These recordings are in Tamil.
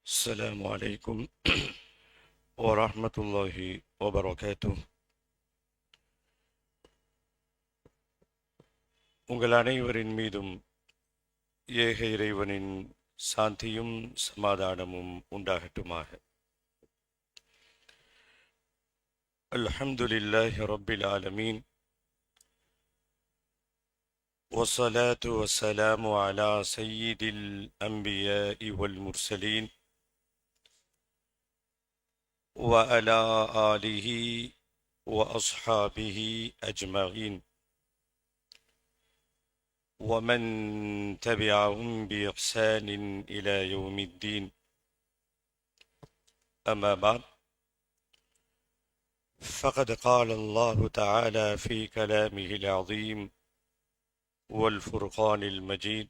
السلام عليكم ورحمة الله وبركاته. உங்கள் அனைவரின் மீதும் ஏக இறைவனின் சாந்தியும் சமாதானமும் உண்டாகட்டுமாக. அல்ஹம்துலில்லாஹி ரப்பில் ஆலமீன் والصلاة والسلام على سيد الأنبياء والمرسلين وعلى آله وأصحابه أجمعين ومن تبعهم بإحسان إلى يوم الدين. أما بعد، فقد قال الله تعالى في كلامه العظيم والفرقان المجيد: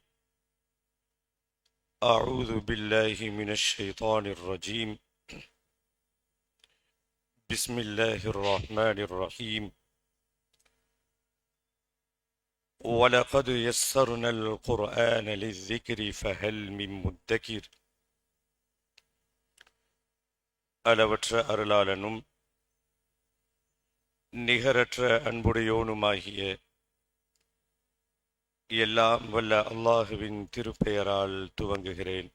أعوذ بالله من الشيطان الرجيم، بسم الله الرحمن الرحيم، وَلَقَدْ يَسَّرْنَا الْقُرْآنَ لِلذِّكْرِ فَهَلْ مِن مُدَّكِرٍ. அளவற்ற அருளாளனும் நிகரற்ற அன்புடையோனுமாகிய எல்லாம் வல்ல அல்லாஹுவின் திருப்பெயரால் துவங்குகிறேன்.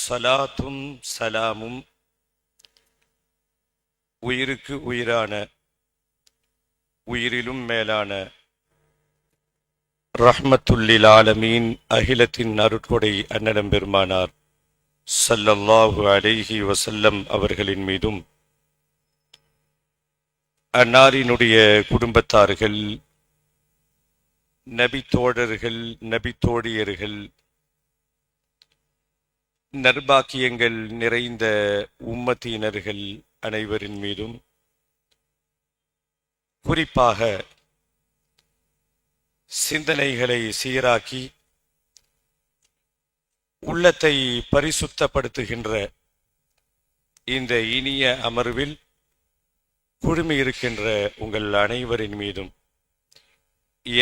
சலாத்தும் சலாமும் உயிருக்கு உயிரான, உயிரிலும் மேலான ரஹ்மத்துல்லில் ஆலமீன் அகிலத்தின் அருட்கொடை அன்னலம் பெருமானார் ஸல்லல்லாஹு அலைஹி வஸல்லம் அவர்களின் மீதும், அன்னாரினுடைய குடும்பத்தார்கள், நபி தோழர்கள், நபி தோழியர்கள், நற்பாக்கியங்கள் நிறைந்த உம்மத்தினர்கள் அனைவரின் மீதும், குறிப்பாக சிந்தனைகளை சீராக்கி உள்ளத்தை பரிசுத்தப்படுத்துகின்ற இந்த இனிய அமர்வில் குழுமியிருக்கின்ற உங்கள் அனைவரின் மீதும்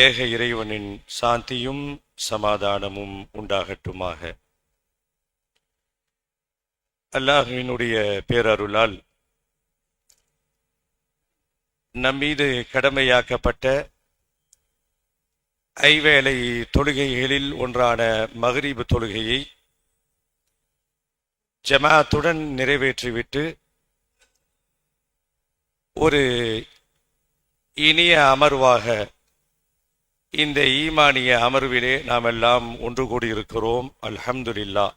ஏக இறைவனின் சாந்தியும் சமாதானமும் உண்டாகட்டுமாக. அல்லாஹ்வினுடைய பேரருளால் நம்மீது கடமையாக்கப்பட்ட ஐவேளை தொழுகைகளில் ஒன்றான மக்ரிப் தொழுகையை ஜமாத்துடன் நிறைவேற்றிவிட்டு ஒரு இனிய அமர்வாக இந்த ஈமானிய அமர்விலே நாம் எல்லாம் ஒன்று கூடியிருக்கிறோம். அல்ஹம்துலில்லாஹ்.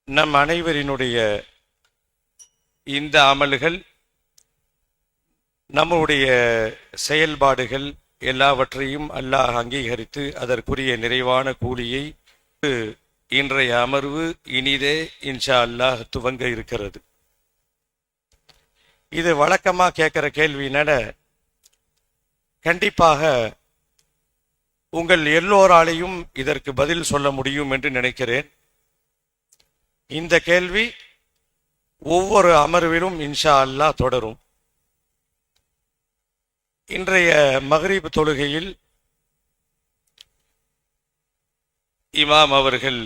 நம் அனைவரினுடைய இந்த அமல்கள், நம்முடைய செயல்பாடுகள் எல்லாவற்றையும் அல்லாஹ் அங்கீகரித்து அதற்குரிய நிறைவான கூலியை இன்றைய அமர்வு இனிதே இன்ஷா அல்லாஹ் துவங்க இருக்கிறது. இது வழக்கமா கேட்கிற கேள்வினால கண்டிப்பாக உங்கள் எல்லோராலையும் இதற்கு பதில் சொல்ல முடியும் என்று நினைக்கிறேன். இந்த கேள்வி ஒவ்வொரு அமர்விலும் இன்ஷா அல்லாஹ் தொடரும். இன்றைய மக்ரிப் தொழுகையில் இமாம் அவர்கள்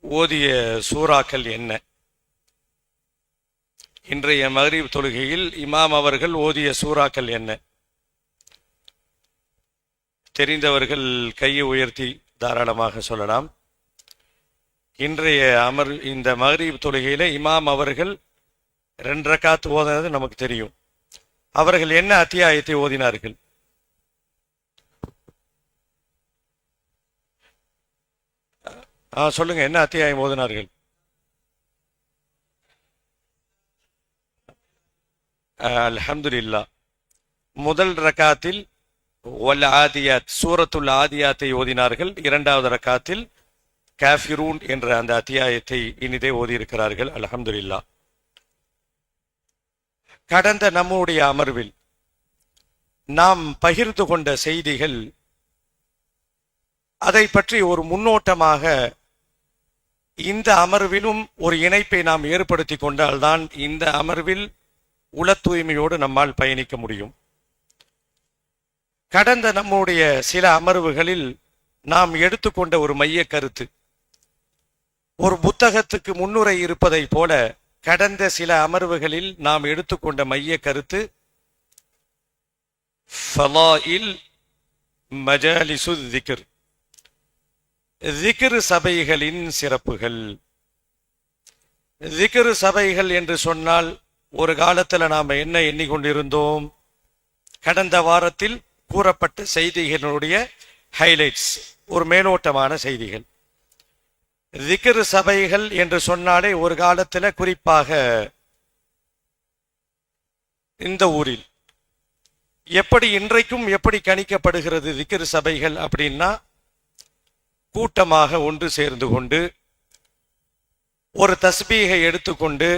ஓதிய சூறாக்கள் என்ன? இன்றைய மக்ரிப் தொழுகையில் இமாம் அவர்கள் ஓதிய சூறாக்கள் என்ன? தெரிந்தவர்கள் கையை உயர்த்தி தாராளமாக சொல்லலாம். இன்றைய இந்த மக்ரிப் தொழுகையில இமாம் அவர்கள் 2 ரக்காத் ஓதினது நமக்கு தெரியும். அவர்கள் என்ன அத்தியாயத்தை ஓதினார்கள்? சொல்லுங்க, என்ன அத்தியாயம் ஓதினார்கள்? அல்ஹம்துலில்லாஹ். முதல் ரக்காத்தில் வல் ஆதியாத், சூரத்துல் ஆதியாத்தை ஓதினார்கள். 2வது ரக்காத்தில் காஃபிரூன் என்ற அந்த அத்தியாயத்தை இனிதே ஓதியிருக்கிறார்கள். அல்ஹம்துலில்லாஹ். கடந்த நம்முடைய அமர்வில் நாம் பகிர்ந்து கொண்ட செய்திகள், அதை பற்றி ஒரு முன்னோட்டமாக இந்த அமர்விலும் ஒரு இணைப்பை நாம் ஏற்படுத்தி கொண்டால்தான் இந்த அமர்வில் உள தூய்மையோடு நம்மால் பயணிக்க முடியும். கடந்த நம்முடைய சில அமர்வுகளில் நாம் எடுத்துக்கொண்ட ஒரு மைய கருத்து. ஒரு புத்தகத்துக்கு முன்னுரை இருப்பதை போல கடந்த சில அமர்வுகளில் நாம் எடுத்துக்கொண்ட மைய கருத்து ஃபலாயில் மஜாலிசு திக்ர், திக்ர் சபைகளின் சிறப்புகள். திக்ர் சபைகள் என்று சொன்னால் ஒரு காலத்தில் நாம் என்ன எண்ணிக்கொண்டிருந்தோம்? கடந்த வாரத்தில் கூறப்பட்ட செய்திகளுடைய ஹைலைட்ஸ், ஒரு மேலோட்டமான செய்திகள். திக்ர் சபைகள் என்று சொன்னாலே ஒரு காலத்தில் குறிப்பாக இந்த ஊரில் எப்படி இன்றைக்கும் எப்படி கணிக்கப்படுகிறது திக்ர் சபைகள் அப்படின்னா, கூட்டமாக ஒன்று சேர்ந்து கொண்டு ஒரு தஸ்பீகை எடுத்துக்கொண்டு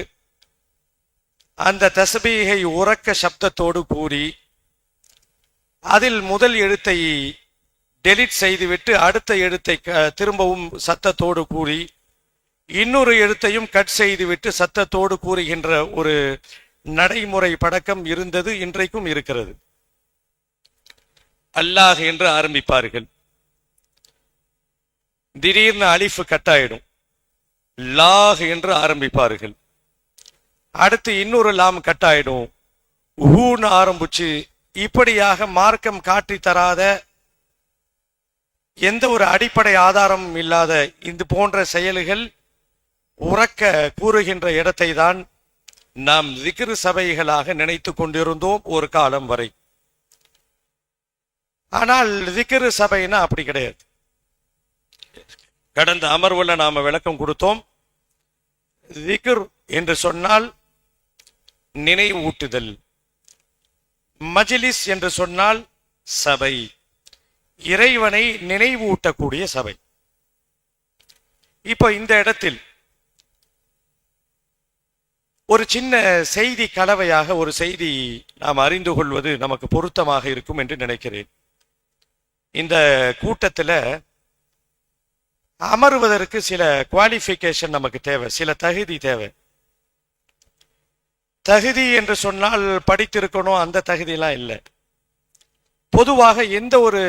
அந்த தஸ்பீகை உறக்க சப்தத்தோடு கூறி அதில் முதல் எழுத்தை டெலிட் செய்துவிட்டு அடுத்த எழுத்தை திரும்பவும் சத்தத்தோடு கூறி இன்னொரு எழுத்தையும் கட் செய்துவிட்டு சத்தத்தோடு கூறுகின்ற ஒரு நடைமுறை பழக்கம் இருந்தது, இன்றைக்கும் இருக்கிறது. அல்லாஹ் என்று ஆரம்பிப்பார்கள், திடீர்னு அலிஃப் கட்டாயிடும், லாஹ் என்று ஆரம்பிப்பார்கள், அடுத்து இன்னொரு லாம் கட்டாயிடும், ஊன்னு ஆரம்பிச்சு இப்படியாக மார்க்கம் காட்டி தராத எந்த ஒரு அடிப்படை ஆதாரமும் இல்லாத இந்த போன்ற செயல்கள் உறக்க கூறுகின்ற இடத்தை தான் நாம் திக்ர் சபைகளாக நினைத்து கொண்டிருந்தோம் ஒரு காலம் வரை. ஆனால் திக்ர் சபைனா அப்படி கிடையாது. கடந்த அமர்வுல நாம விளக்கம் கொடுத்தோம். திக்ர் என்று சொன்னால் நினைவூட்டுதல், மஜ்லிஸ் என்று சொன்னால் சபை, இறைவனை நினைவூட்டக்கூடிய சபை. இப்போ இந்த இடத்தில் ஒரு சின்ன செய்தி கலவையாக ஒரு செய்தி நாம் அறிந்து கொள்வது நமக்கு பொருத்தமாக இருக்கும் என்று நினைக்கிறேன். இந்த கூட்டத்தில் அமர்வதற்கு சில குவாலிஃபிகேஷன் நமக்கு தேவை, சில தகுதி தேவை. தகுதி என்று சொன்னால் படித்திருக்கணும், அந்த தகுதியெல்லாம் இல்லை. பொதுவாக எந்த ஒரு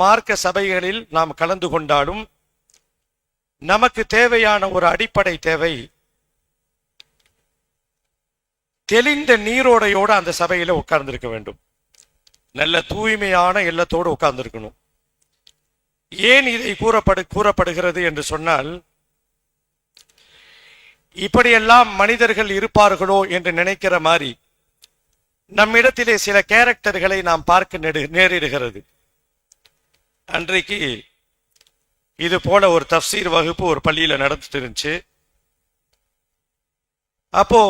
மார்க்க சபைகளில் நாம் கலந்து கொண்டாலும் நமக்கு தேவையான ஒரு அடிப்படை தேவை, தெளிந்த நீரோடையோடு அந்த சபையில உட்கார்ந்திருக்க வேண்டும், நல்ல தூய்மையான எண்ணத்தோடு உட்கார்ந்திருக்கணும். ஏன் இதை கூறப்படுகிறது என்று சொன்னால், இப்படியெல்லாம் மனிதர்கள் இருப்பார்களோ என்று நினைக்கிற மாதிரி நம்மிடத்திலே சில கேரக்டர்களை நாம் பார்க்க நேரிடுகிறது. அன்றைக்கு இது போல ஒரு தஃப்சீர் வகுப்பு ஒரு பள்ளியில நடந்துட்டு இருந்துச்சு. அப்போ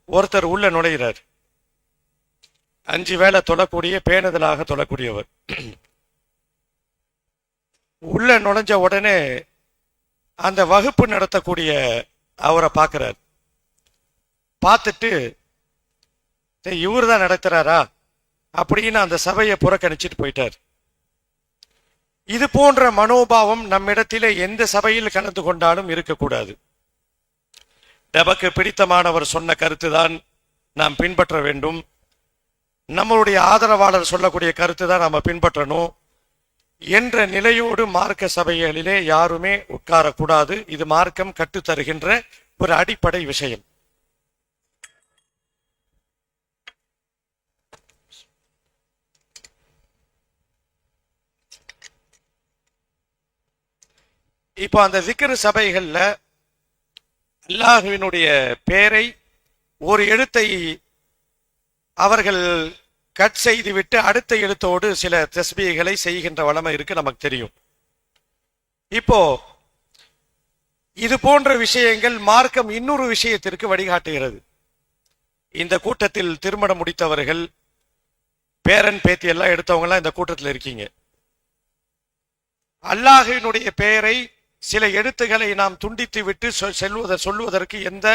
ஒருத்தர் உள்ள நுழைகிறார், 5 வேளை தொழக்கூடிய பேணுதலாக தொழக்கூடியவர். உள்ள நுழைஞ்ச உடனே அந்த வகுப்பு நடத்தக்கூடிய அவரை பார்க்கிறார். பார்த்துட்டு இவர் தான் நடத்துறாரா அப்படின்னு அந்த சபையை புறக்கணிச்சிட்டு போயிட்டார். இது போன்ற மனோபாவம் நம்மிடத்திலே எந்த சபையில் கலந்து கொண்டாலும் இருக்கக்கூடாது. நமக்கு பிடித்தமானவர் சொன்ன கருத்து தான் நாம் பின்பற்ற வேண்டும், நம்மளுடைய ஆதரவாளர் சொல்லக்கூடிய கருத்து தான் நாம் பின்பற்றணும் என்ற நிலையோடு மார்க்க சபைகளிலே யாருமே உட்காரக்கூடாது. இது மார்க்கம் கற்றுத்தருகின்ற ஒரு அடிப்படை விஷயம். இப்போ அந்த திக்ர் சபைகள்ல அல்லாஹ்வினுடைய பெயரை ஒரு எழுத்தை அவர்கள் கட் செய்துவிட்டு அடுத்த எழுத்தோடு சில தஸ்பீகளை செய்கின்ற வளமை இருக்கு, நமக்கு தெரியும். இப்போ இது போன்ற விஷயங்கள் மார்க்கம் இன்னொரு விஷயத்திற்கு வழிகாட்டுகிறது. இந்த கூட்டத்தில் திருமணம் முடித்தவர்கள், பேரன் பேத்தி எல்லாம் எடுத்தவங்க எல்லாம் இந்த கூட்டத்தில் இருக்கீங்க. அல்லாஹ்வினுடைய பெயரை சில எழுத்துக்களை நாம் துண்டித்து விட்டு சொல்லுவதற்கு எந்த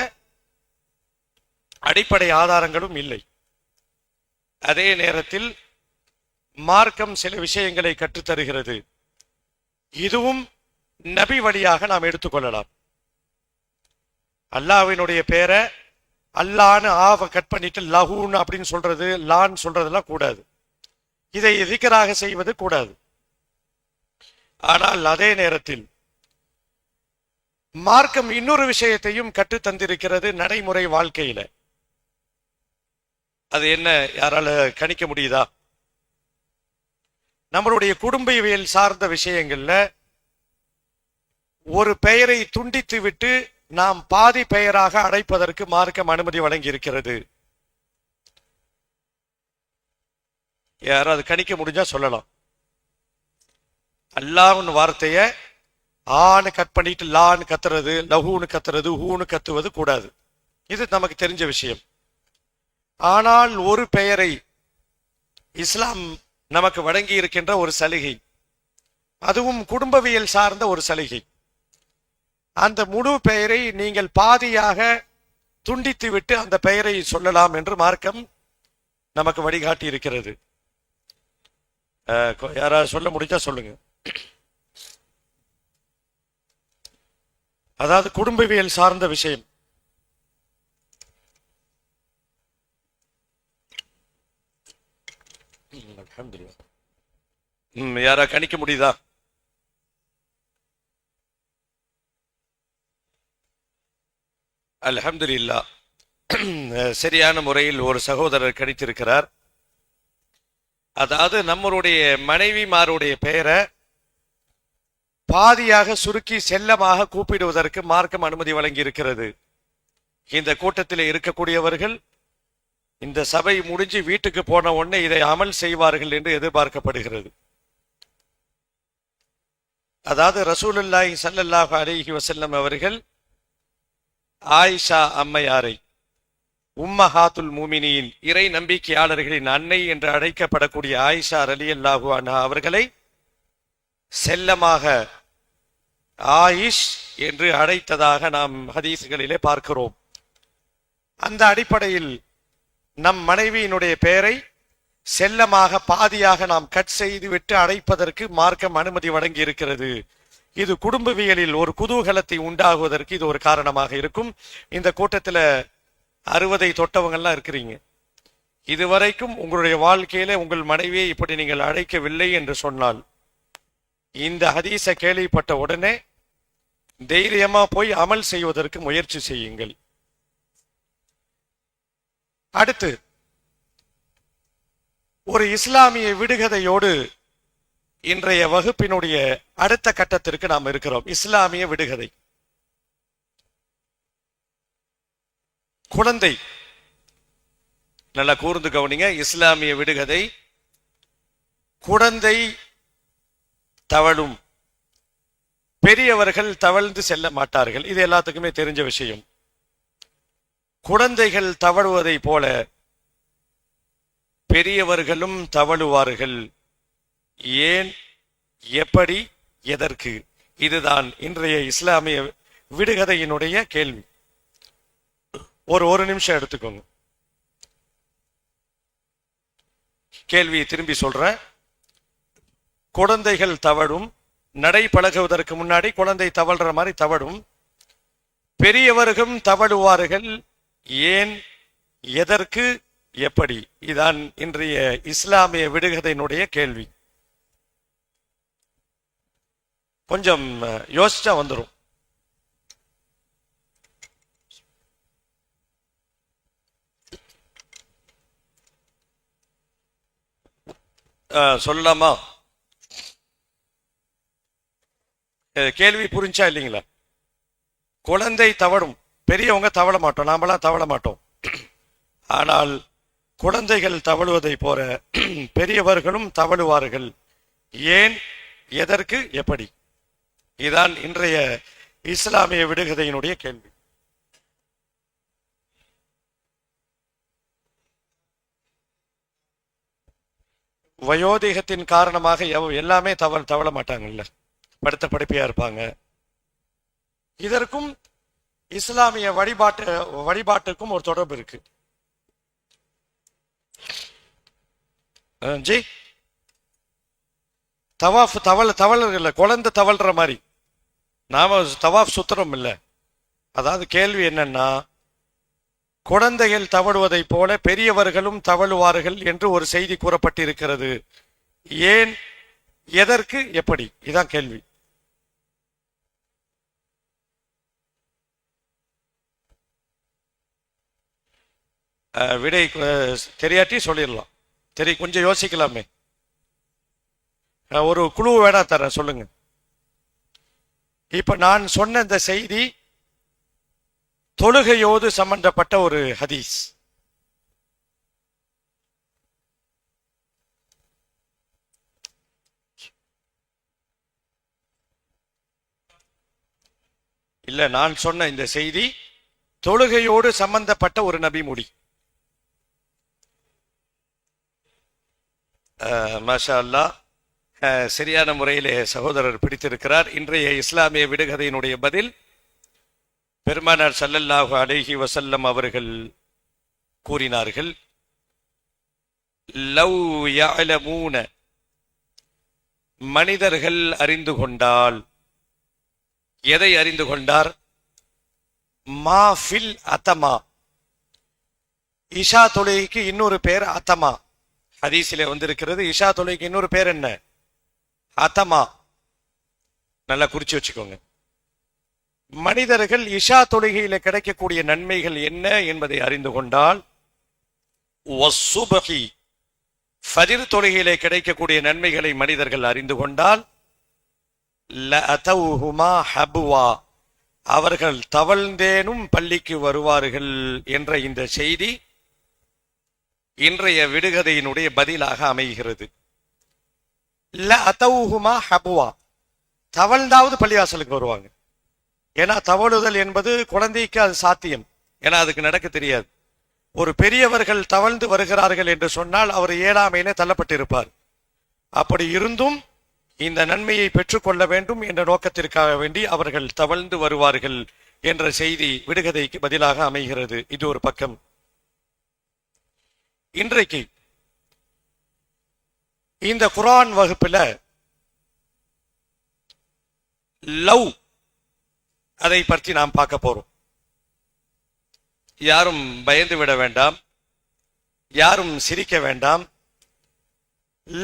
அடிப்படை ஆதாரங்களும் இல்லை. அதே நேரத்தில் மார்க்கம் சில விஷயங்களை கற்றுத்தருகிறது. இதுவும் நபி வழியாக நாம் எடுத்துக்கொள்ளலாம். அல்லாஹ்வினுடைய பெயரை அல்லான்னு ஆவ கட் பண்ணிட்டு லஹூன் அப்படின்னு சொல்றது, லான் சொல்றதெல்லாம் கூடாது. இதை திக்ராக செய்வது கூடாது. ஆனால் அதே நேரத்தில் மார்க்கம் இன்னொரு விஷயத்தையும் கற்றுத் தந்திருக்கிறது நடைமுறை வாழ்க்கையில. அது என்ன, யாரால கணிக்க முடியுதா? நம்மளுடைய குடும்பவியல் சார்ந்த விஷயங்கள்ல ஒரு பெயரை துண்டித்து விட்டு நாம் பாதி பெயராக அடைப்பதற்கு மார்க்கம் அனுமதி வழங்கி இருக்கிறது. யாராவது கணிக்க முடிஞ்சா சொல்லலாம். அல்லாஹ்னு வார்த்தைய ஆன்னு கட் பண்ணிட்டு லான்னு கத்துறது, லஹூன்னு கத்துறது, ஹூன்னு கத்துவது கூடாது. இது நமக்கு தெரிஞ்ச விஷயம். ஆனால் ஒரு பெயரை இஸ்லாம் நமக்கு வழங்கி இருக்கின்ற ஒரு சலுகை, அதுவும் குடும்பவியல் சார்ந்த ஒரு சலுகை. அந்த முழு பெயரை நீங்கள் பாதியாக துண்டித்து விட்டு அந்த பெயரை சொல்லலாம் என்று மார்க்கம் நமக்கு வழிகாட்டி இருக்கிறது. யாராவது சொல்ல முடிஞ்சா சொல்லுங்க. அதாவது குடும்பவியல் சார்ந்த விஷயம். யாரா கணிக்க முடியுதா? அல்ஹம்துலில்லாஹ், சரியான முறையில் ஒரு சகோதரர் கணித்திருக்கிறார். அதாவது நம்மளுடைய மனைவிமாருடைய பெயரை பாதியாக சுருக்கி செல்லமாக கூப்பிடுவதற்கு மார்க்கம் அனுமதி வழங்கி இருக்கிறது. இந்த கூட்டத்தில் இருக்கக்கூடியவர்கள் இந்த சபை முடிஞ்சு வீட்டுக்கு போன உடனே இதை அமல் செய்வார்கள் என்று எதிர்பார்க்கப்படுகிறது. அதாவது ரசூலுல்லாஹி ஸல்லல்லாஹு அலைஹி வஸல்லம் அவர்கள் ஆயிஷா அம்மையாரை, உம்மஹாத்துல் மூமினீன், இறை நம்பிக்கையாளர்களின் அன்னை என்று அழைக்கப்படக்கூடிய ஆயிஷா ரலியல்லாஹு அன்ஹா அவர்களை செல்லமாக ஆயிஷ் என்று அழைத்ததாக நாம் ஹதீஸ்களிலே பார்க்கிறோம். அந்த அடிப்படையில் நம் மனைவியினுடைய பெயரை செல்லமாக பாதியாக நாம் கட் செய்து விட்டு அழைப்பதற்கு மார்க்கம் அனுமதி வழங்கி இருக்கிறது. இது குடும்பவியலில் ஒரு குதூகலத்தை உண்டாகுவதற்கு இது ஒரு காரணமாக இருக்கும். இந்த கூட்டத்தில் 60 தொட்டவங்கள்லாம் இருக்கிறீங்க. இதுவரைக்கும் உங்களுடைய வாழ்க்கையில உங்கள் மனைவியை இப்படி நீங்கள் அழைக்கவில்லை என்று சொன்னால், இந்த ஹதீஸை கேள்விப்பட்ட உடனே தைரியமா போய் அமல் செய்வதற்கு முயற்சி செய்யுங்கள். அடுத்து ஒரு இஸ்லாமிய விடுகதையோடு இன்றைய வகுப்பினுடைய அடுத்த கட்டத்திற்கு நாம் இருக்கிறோம். இஸ்லாமிய விடுகதை. குழந்தை, நல்லா கூர்ந்து கவனிங்க. இஸ்லாமிய விடுகதை. குழந்தை தவழும், பெரியவர்கள் தவழ்ந்து செல்ல மாட்டார்கள். இது எல்லாத்துக்குமே தெரிஞ்ச விஷயம். குழந்தைகள் தவழுவதை போல பெரியவர்களும் தவழுவார்கள். ஏன், எப்படி, எதற்கு? இதுதான் இன்றைய இஸ்லாமிய விடுகதையினுடைய கேள்வி. ஒரு நிமிஷம் எடுத்துக்கோங்க. கேள்வியை திரும்பி சொல்றேன். குழந்தைகள் தவழும், நடை பழகுவதற்கு முன்னாடி குழந்தை தவழ்ற மாதிரி தவழும். பெரியவர்களும் தவழுவார்கள். ஏன், எதற்கு, எப்படி? இதான் இன்றைய இஸ்லாமிய விடுகதையினுடைய கேள்வி. கொஞ்சம் யோசிச்சா வந்துடும். சொல்லலாமா? கேள்வி புரிஞ்சா இல்லைங்களா? குழந்தை தவழும், பெரியவங்க தவழ மாட்டோம், நாமெல்லாம் தவழ மாட்டோம். ஆனால் குழந்தைகள் தவழுவதை போல பெரியவர்களும் தவழுவார்கள். ஏன், எதற்கு, எப்படி? இதுதான் இன்றைய இஸ்லாமிய விடுகதையினுடைய கேள்வி. வயோதிகத்தின் காரணமாக எல்லாமே தவழ மாட்டாங்கல்ல, படுத்த படுப்பையா இருப்பாங்க. இதற்கும் இஸ்லாமிய வழிபாட்டுக்கும் ஒரு தொடர்பு இருக்கு. ஜி, தவாஃப் தவழல, குழந்தை தவழ்ற மாதிரி நாம தவாஃப் சுத்திரம் இல்லை. அதாவது கேள்வி என்னன்னா, குழந்தைகள் தவழுவதை போல பெரியவர்களும் தவழுவார்கள் என்று ஒரு செய்தி கூறப்பட்டிருக்கிறது. ஏன், எதற்கு, எப்படி? இதான் கேள்வி. விடை தெரியாட்டி சொல்லிடலாம். கொஞ்சம் யோசிக்கலாமே. ஒரு குழு வேணா தரேன், சொல்லுங்க. இப்ப நான் சொன்ன இந்த செய்தி தொழுகையோடு சம்பந்தப்பட்ட ஒரு ஹதீஸ். இல்ல, நான் சொன்ன இந்த செய்தி தொழுகையோடு சம்பந்தப்பட்ட ஒரு நபிமொழி. மாஷா அல்லாஹ், சரியான முறையிலே சகோதரர் பிடித்திருக்கிறார். இன்றைய இஸ்லாமிய விடுகதையினுடைய பதில் பெருமானார் ஸல்லல்லாஹு அலைஹி வஸல்லம் அவர்கள் கூறினார்கள், லவ் யஅலமூன, மனிதர்கள் அறிந்து கொண்டால். எதை அறிந்து கொண்டார்? மா ஃபில் அதமா, இஷா தொழுகைக்கு இன்னொரு பேர் அதமா. ஹதீஸிலே வந்திருக்கிறது. இஷா தொழுகைக்கு இன்னொரு பேர் என்ன? அதமா. நல்லா குறிச்சு வச்சுக்கோங்க. மனிதர்கள் இஷா தொழுகையில கிடைக்கக்கூடிய நன்மைகள் என்ன என்பதை அறிந்து கொண்டால், வஸ்ஸுபஹி, ஃபஜ்ர் தொழுகையிலே கிடைக்கக்கூடிய நன்மைகளை மனிதர்கள் அறிந்து கொண்டால், லஅதௌஹுமா ஹப்வா, அவர்கள் தவழ்ந்தேனும் பள்ளிக்கு வருவார்கள் என்ற இந்த செய்தி இன்றைய விடுகதையினுடைய பதிலாக அமைகிறது. லஅதௌஹுமா ஹப்வா, தவழ்ந்தாவது பள்ளிவாசலுக்கு வருவாங்க. ஏன்னா தவழுதல் என்பது குழந்தைக்கு அது சாத்தியம், ஏன்னா அதுக்கு நடக்க தெரியாது. ஒரு பெரியவர்கள் தவழ்ந்து வருகிறார்கள் என்று சொன்னால் அவர் ஏழாமையிலே தள்ளப்பட்டிருப்பார். அப்படி இருந்தும் இந்த நன்மையை பெற்றுக்கொள்ள வேண்டும் என்ற நோக்கத்திற்காக வேண்டி அவர்கள் தவழ்ந்து வருவார்கள் என்ற செய்தி விடுகதைக்கு பதிலாக அமைகிறது. இது ஒரு பக்கம். இன்றைக்கு இந்த குர்ஆன் வகுப்புல லவ், அதை பற்றி நாம் பார்க்க போறோம். யாரும் பயந்து விட வேண்டாம், யாரும் சிரிக்க வேண்டாம்.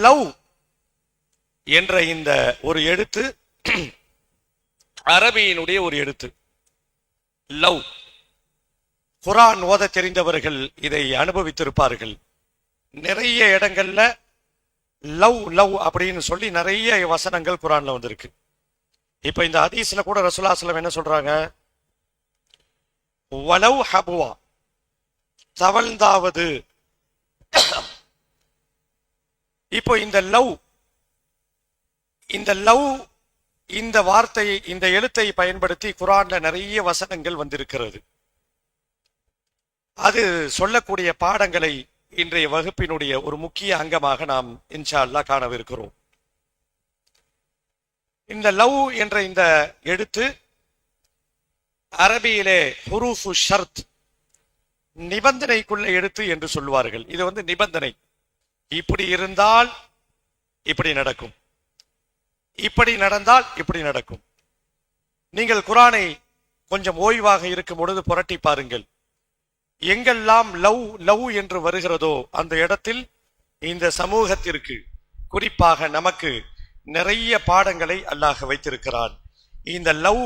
லவ் என்ற இந்த ஒரு எழுத்து அரபியினுடைய ஒரு எழுத்து. லவ், குர்ஆன் ஓத தெரிந்தவர்கள் இதை அனுபவித்திருப்பார்கள். நிறைய இடங்கள்ல லவ் லவ் அப்படின்னு சொல்லி நிறைய வசனங்கள் குர்ஆன்ல வந்திருக்கு. இப்ப இந்த ஹதீஸ்ல கூட ரசூலுல்லாஹி ஸல்லல்லாஹு அலைஹி வஸல்லம் என்ன சொல்றாங்க? வலவ் ஹபுவா, தவழ்ந்தாவது. இப்போ இந்த லவ், இந்த வார்த்தையை, இந்த எழுத்தை பயன்படுத்தி குர்ஆன்ல நிறைய வசனங்கள் வந்திருக்கிறது. அது சொல்லக்கூடிய பாடங்களை இன்றைய வகுப்பினுடைய ஒரு முக்கிய அங்கமாக நாம் இன்ஷா அல்லாஹ் காணவிருக்கிறோம். இந்த லவ் என்ற இந்த எழுத்து அரபியிலே ஹுரூஃபு ஷர்த், நிபந்தனைக்குள்ள எழுத்து என்று சொல்வார்கள். இது நிபந்தனை. இப்படி இருந்தால் இப்படி நடக்கும், இப்படி நடந்தால் இப்படி நடக்கும். நீங்கள் குர்ஆனை கொஞ்சம் ஓய்வாக இருக்கும் பொழுது புரட்டி பாருங்கள். எங்கெல்லாம் லவ் லவ் என்று வருகிறதோ அந்த இடத்தில் இந்த சமூகத்திற்கு, குறிப்பாக நமக்கு நிறைய பாடங்களை அல்லாஹ் வைத்திருக்கிறான். இந்த லவ்,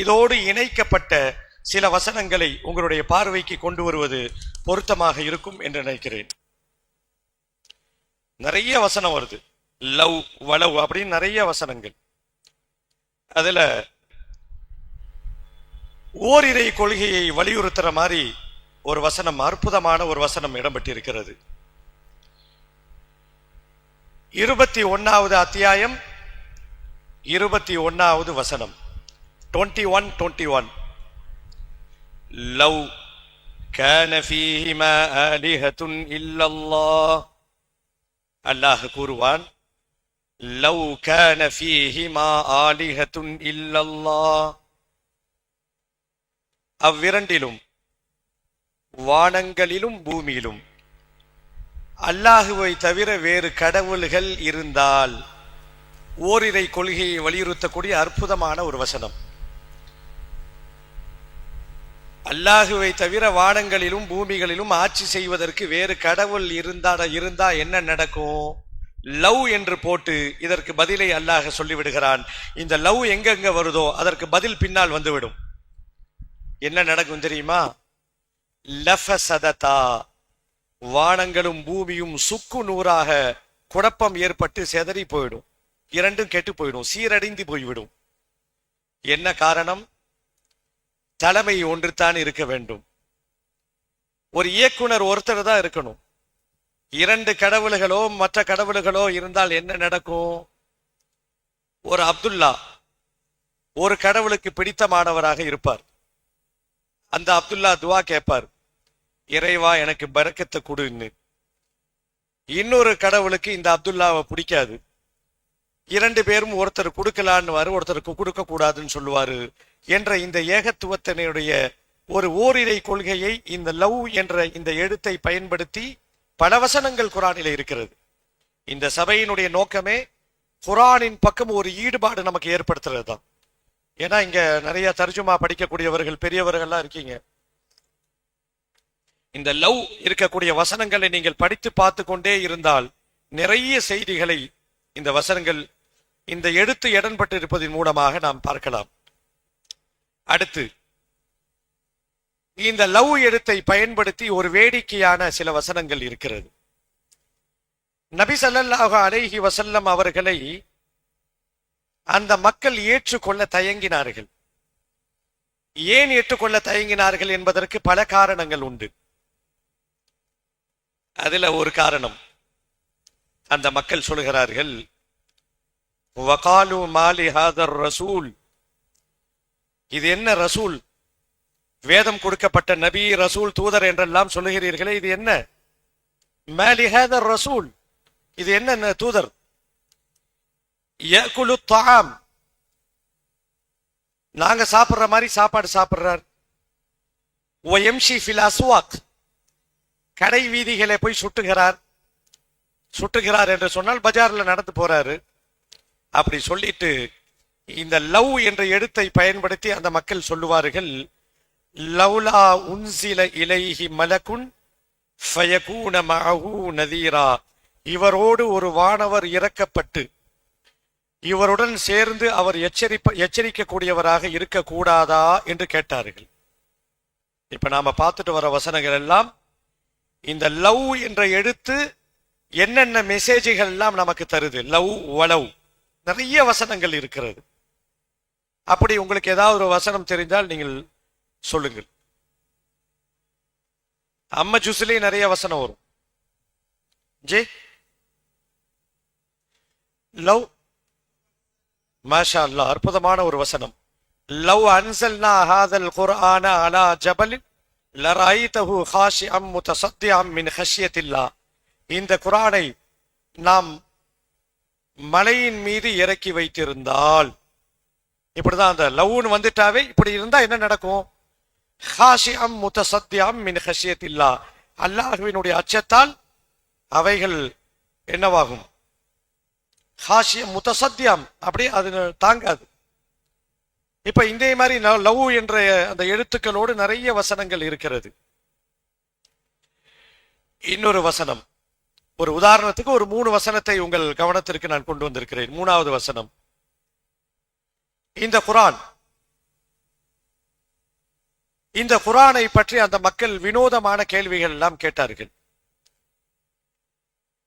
இதோடு இணைக்கப்பட்ட சில வசனங்களை உங்களுடைய பார்வைக்கு கொண்டு வருவது பொருத்தமாக இருக்கும் என்று நினைக்கிறேன். நிறைய வசனம் வருது, லவ் வலவ் அப்படின்னு நிறைய வசனங்கள். அதுல ஓரிரை கொள்கையை வலியுறுத்துற மாதிரி ஒரு வசனம், அற்புதமான ஒரு வசனம் இடம்பெற்றிருக்கிறது. 21வது அத்தியாயம் 21வது வசனம், 21 லவ் கான ஃபீஹிமா ஆலிஹத்துன் இல்லல்லாஹ், அல்லாஹ் கூறுவான், லவ் கான ஃபீஹிமா ஆலிஹத்துன் இல்லல்லாஹ், அவ்விரண்டிலும், வானங்களிலும் பூமியிலும் அல்லாஹுவை தவிர வேறு கடவுள்கள் இருந்தால். ஓரிரை கொள்கையை வலியுறுத்தக்கூடிய அற்புதமான ஒரு வசனம். அல்லாஹுவை தவிர வானங்களிலும் பூமிகளிலும் ஆட்சி செய்வதற்கு வேறு கடவுள் இருந்தா என்ன நடக்கும்? லவ் என்று போட்டு இதற்கு பதிலை அல்லாஹ் சொல்லிவிடுகிறான். இந்த லவ் எங்கெங்க வருதோ அதற்கு பதில் பின்னால் வந்துவிடும். என்ன நடக்கும் தெரியுமா? லஃபஸததா, வானங்களும் பூமியும் சுக்கு நூறாக குழப்பம் ஏற்பட்டு செதறி போயிடும். இரண்டும் கெட்டு போயிடும், சீரடைந்து போய்விடும். என்ன காரணம்? தலைமை ஒன்றுதான் இருக்க வேண்டும். ஒரு இயக்குனர் ஒருத்தர் தான் இருக்கணும். இரண்டு கடவுள்களோ மற்ற கடவுள்களோ இருந்தால் என்ன நடக்கும்? ஒரு அப்துல்லா ஒரு கடவுளுக்கு பிடித்தமானவராக இருப்பார். அந்த அப்துல்லா துவா கேட்பார், இறைவா எனக்கு பரக்கத்தை கொடுன்னு. இன்னொரு கடவுளுக்கு இந்த அப்துல்லாவை பிடிக்காது. இரண்டு பேரும் ஒருத்தர் கொடுக்கலான்னு ஒருத்தருக்கு கொடுக்க கூடாதுன்னு சொல்லுவாரு என்ற இந்த ஏகத்துவத்தினுடைய ஒரு ஓரிரை கொள்கையை இந்த லவ் என்ற இந்த எழுத்தை பயன்படுத்தி பல வசனங்கள் குரானில் இருக்கிறது. இந்த சபையினுடைய நோக்கமே குரானின் பக்கம் ஒரு ஈடுபாடு நமக்கு ஏற்படுத்துறது தான். ஏன்னா இங்க நிறைய தர்ஜுமா படிக்கக்கூடியவர்கள் பெரியவர்கள்லாம் இருக்கீங்க. இந்த லவ் இருக்கக்கூடிய வசனங்களை நீங்கள் படித்து பார்த்து கொண்டே இருந்தால் நிறைய செய்திகளை இந்த வசனங்கள் இந்த எழுத்து இடன்பட்டு இருப்பதன் மூலமாக நாம் பார்க்கலாம். அடுத்து இந்த லவ் எழுத்தை பயன்படுத்தி ஒரு வேடிக்கையான சில வசனங்கள் இருக்கிறது. நபி ஸல்லல்லாஹு அலைஹி வஸல்லம் அவர்களை அந்த மக்கள் ஏற்றுக்கொள்ள தயங்கினார்கள். ஏன் ஏற்றுக்கொள்ள தயங்கினார்கள் என்பதற்கு பல காரணங்கள் உண்டு. அதுல ஒரு காரணம், அந்த மக்கள் சொல்கிறார்கள், வகாலு மாலி ஹாதர் ரசூல், இது என்ன ரசூல், வேதம் கொடுக்கப்பட்ட நபி ரசூல் தூதர் என்றெல்லாம் சொல்லுகிறீர்களே, இது என்ன? மாலி ஹாதர் ரசூல், இது என்ன தூதர்? யகுலு தஆம், நாங்க சாப்பிடுற மாதிரி சாப்பாடு சாப்பிடுறார். வயம்ஷி ஃபில் அஸ்வாக், கடை வீதிகளை போய் சுட்டுகிறார் என்று சொன்னால் பஜார்ல நடந்து போறாரு. அப்படி சொல்லிட்டு இந்த லவ் என்ற எழுத்தை பயன்படுத்தி அந்த மக்கள் சொல்லுவார்கள், லவ்லா உன்சில இலைஹி மலகுன் ஃபயகூன மஅஹு நதீரா, இவரோடு ஒரு வானவர் இறக்கப்பட்டு இவருடன் சேர்ந்து அவர் எச்சரிக்கக்கூடியவராக இருக்கக்கூடாதா என்று கேட்டார்கள். இப்ப நாம பார்த்துட்டு வர வசனங்கள் எல்லாம் இந்த லவ் என்ற எழுத்து என்னென்ன மெசேஜ்கள் எல்லாம் நமக்கு தருது. லவ் வலவ் நிறைய வசனங்கள் இருக்கிறது. அப்படி உங்களுக்கு ஏதாவது ஒரு வசனம் தெரிந்தால் நீங்கள் சொல்லுங்கள். அம்ம ஜுஸ்லி நிறைய வசனம் வரும். ஜே லவ், மாஷா அல்லாஹ், அற்புதமான ஒரு வசனம். லவ் அன்சல்னா ஹாதல் குர்ஆன அலா ஜபலின் லரைதஹு காஷிஅம் முத்தஸத்திஅம் மின் ஹஷ்யத்தில்லாஹ், இந்த குர்ஆனை நாம் மலையின் மீது இறக்கி வைத்திருந்தால், இப்படிதான் அந்த லவ்னு வந்துட்டாவே இப்படி இருந்தா என்ன நடக்கும்? காஷிஅம் முத்தஸத்திஅம் மின் ஹஷ்யத்தில்லாஹ், அல்லாஹ்வினுடைய அச்சத்தால் அவைகள் என்னவாகும்? ஹாஷியம் முத்தசத்தியம், அப்படி அது தாங்காது. இப்ப இந்த மாதிரி லவ் என்ற அந்த எழுத்துக்களோடு நிறைய வசனங்கள் இருக்கிறது. இன்னொரு வசனம், ஒரு உதாரணத்துக்கு ஒரு 3 வசனத்தை உங்கள் கவனத்திற்கு நான் கொண்டு வந்திருக்கிறேன். 3வது வசனம், இந்த குர்ஆனை பற்றி அந்த மக்கள் வினோதமான கேள்விகள் எல்லாம் கேட்டார்கள்.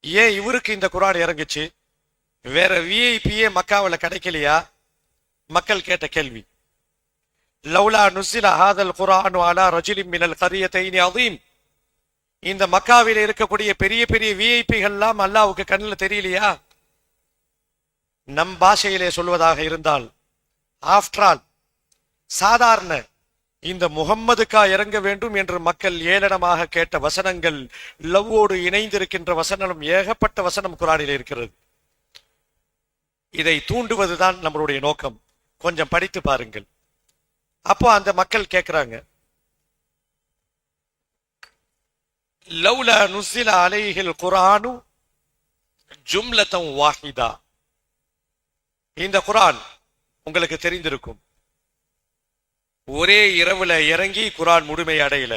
ஏன் இவருக்கு இந்த குர்ஆன் இறங்குச்சு, வேற விஐபியே மக்காவில் கிடைக்கலையா? மக்கள் கேட்ட கேள்வி. லவ்லா நுஸில ஹாதல் குர்ஆனு அலா ரஜுலின் மினல் கரியத்தைனி அதீம், இந்த மக்காவில் இருக்கக்கூடிய பெரிய பெரிய விஐபிகள் எல்லாம் அல்லாஹ்வுக்கு கண்ணில் தெரியலையா? நம் பாஷையிலே சொல்வதாக இருந்தால், ஆஃப்டர் ஆல் சாதாரண இந்த முகம்மதுக்கா இறங்க வேண்டும் என்று மக்கள் ஏளனமாக கேட்ட வசனங்கள், லவ்வோடு இணைந்திருக்கின்ற வசனம், ஏகப்பட்ட வசனம் குர்ஆனில் இருக்கிறது. இதை தூண்டுவதுதான் நம்மளுடைய நோக்கம். கொஞ்சம் படித்து பாருங்கள். அப்போ அந்த மக்கள் கேட்கிறாங்க, லவ்லா நுஸில அலைஹில் குர்ஆனு ஜும்லத்தன் வாஹிதா, இந்த குர்ஆன் உங்களுக்கு தெரிந்திருக்கும், ஒரே இரவுல இறங்கி குர்ஆன் முழுமை அடையல.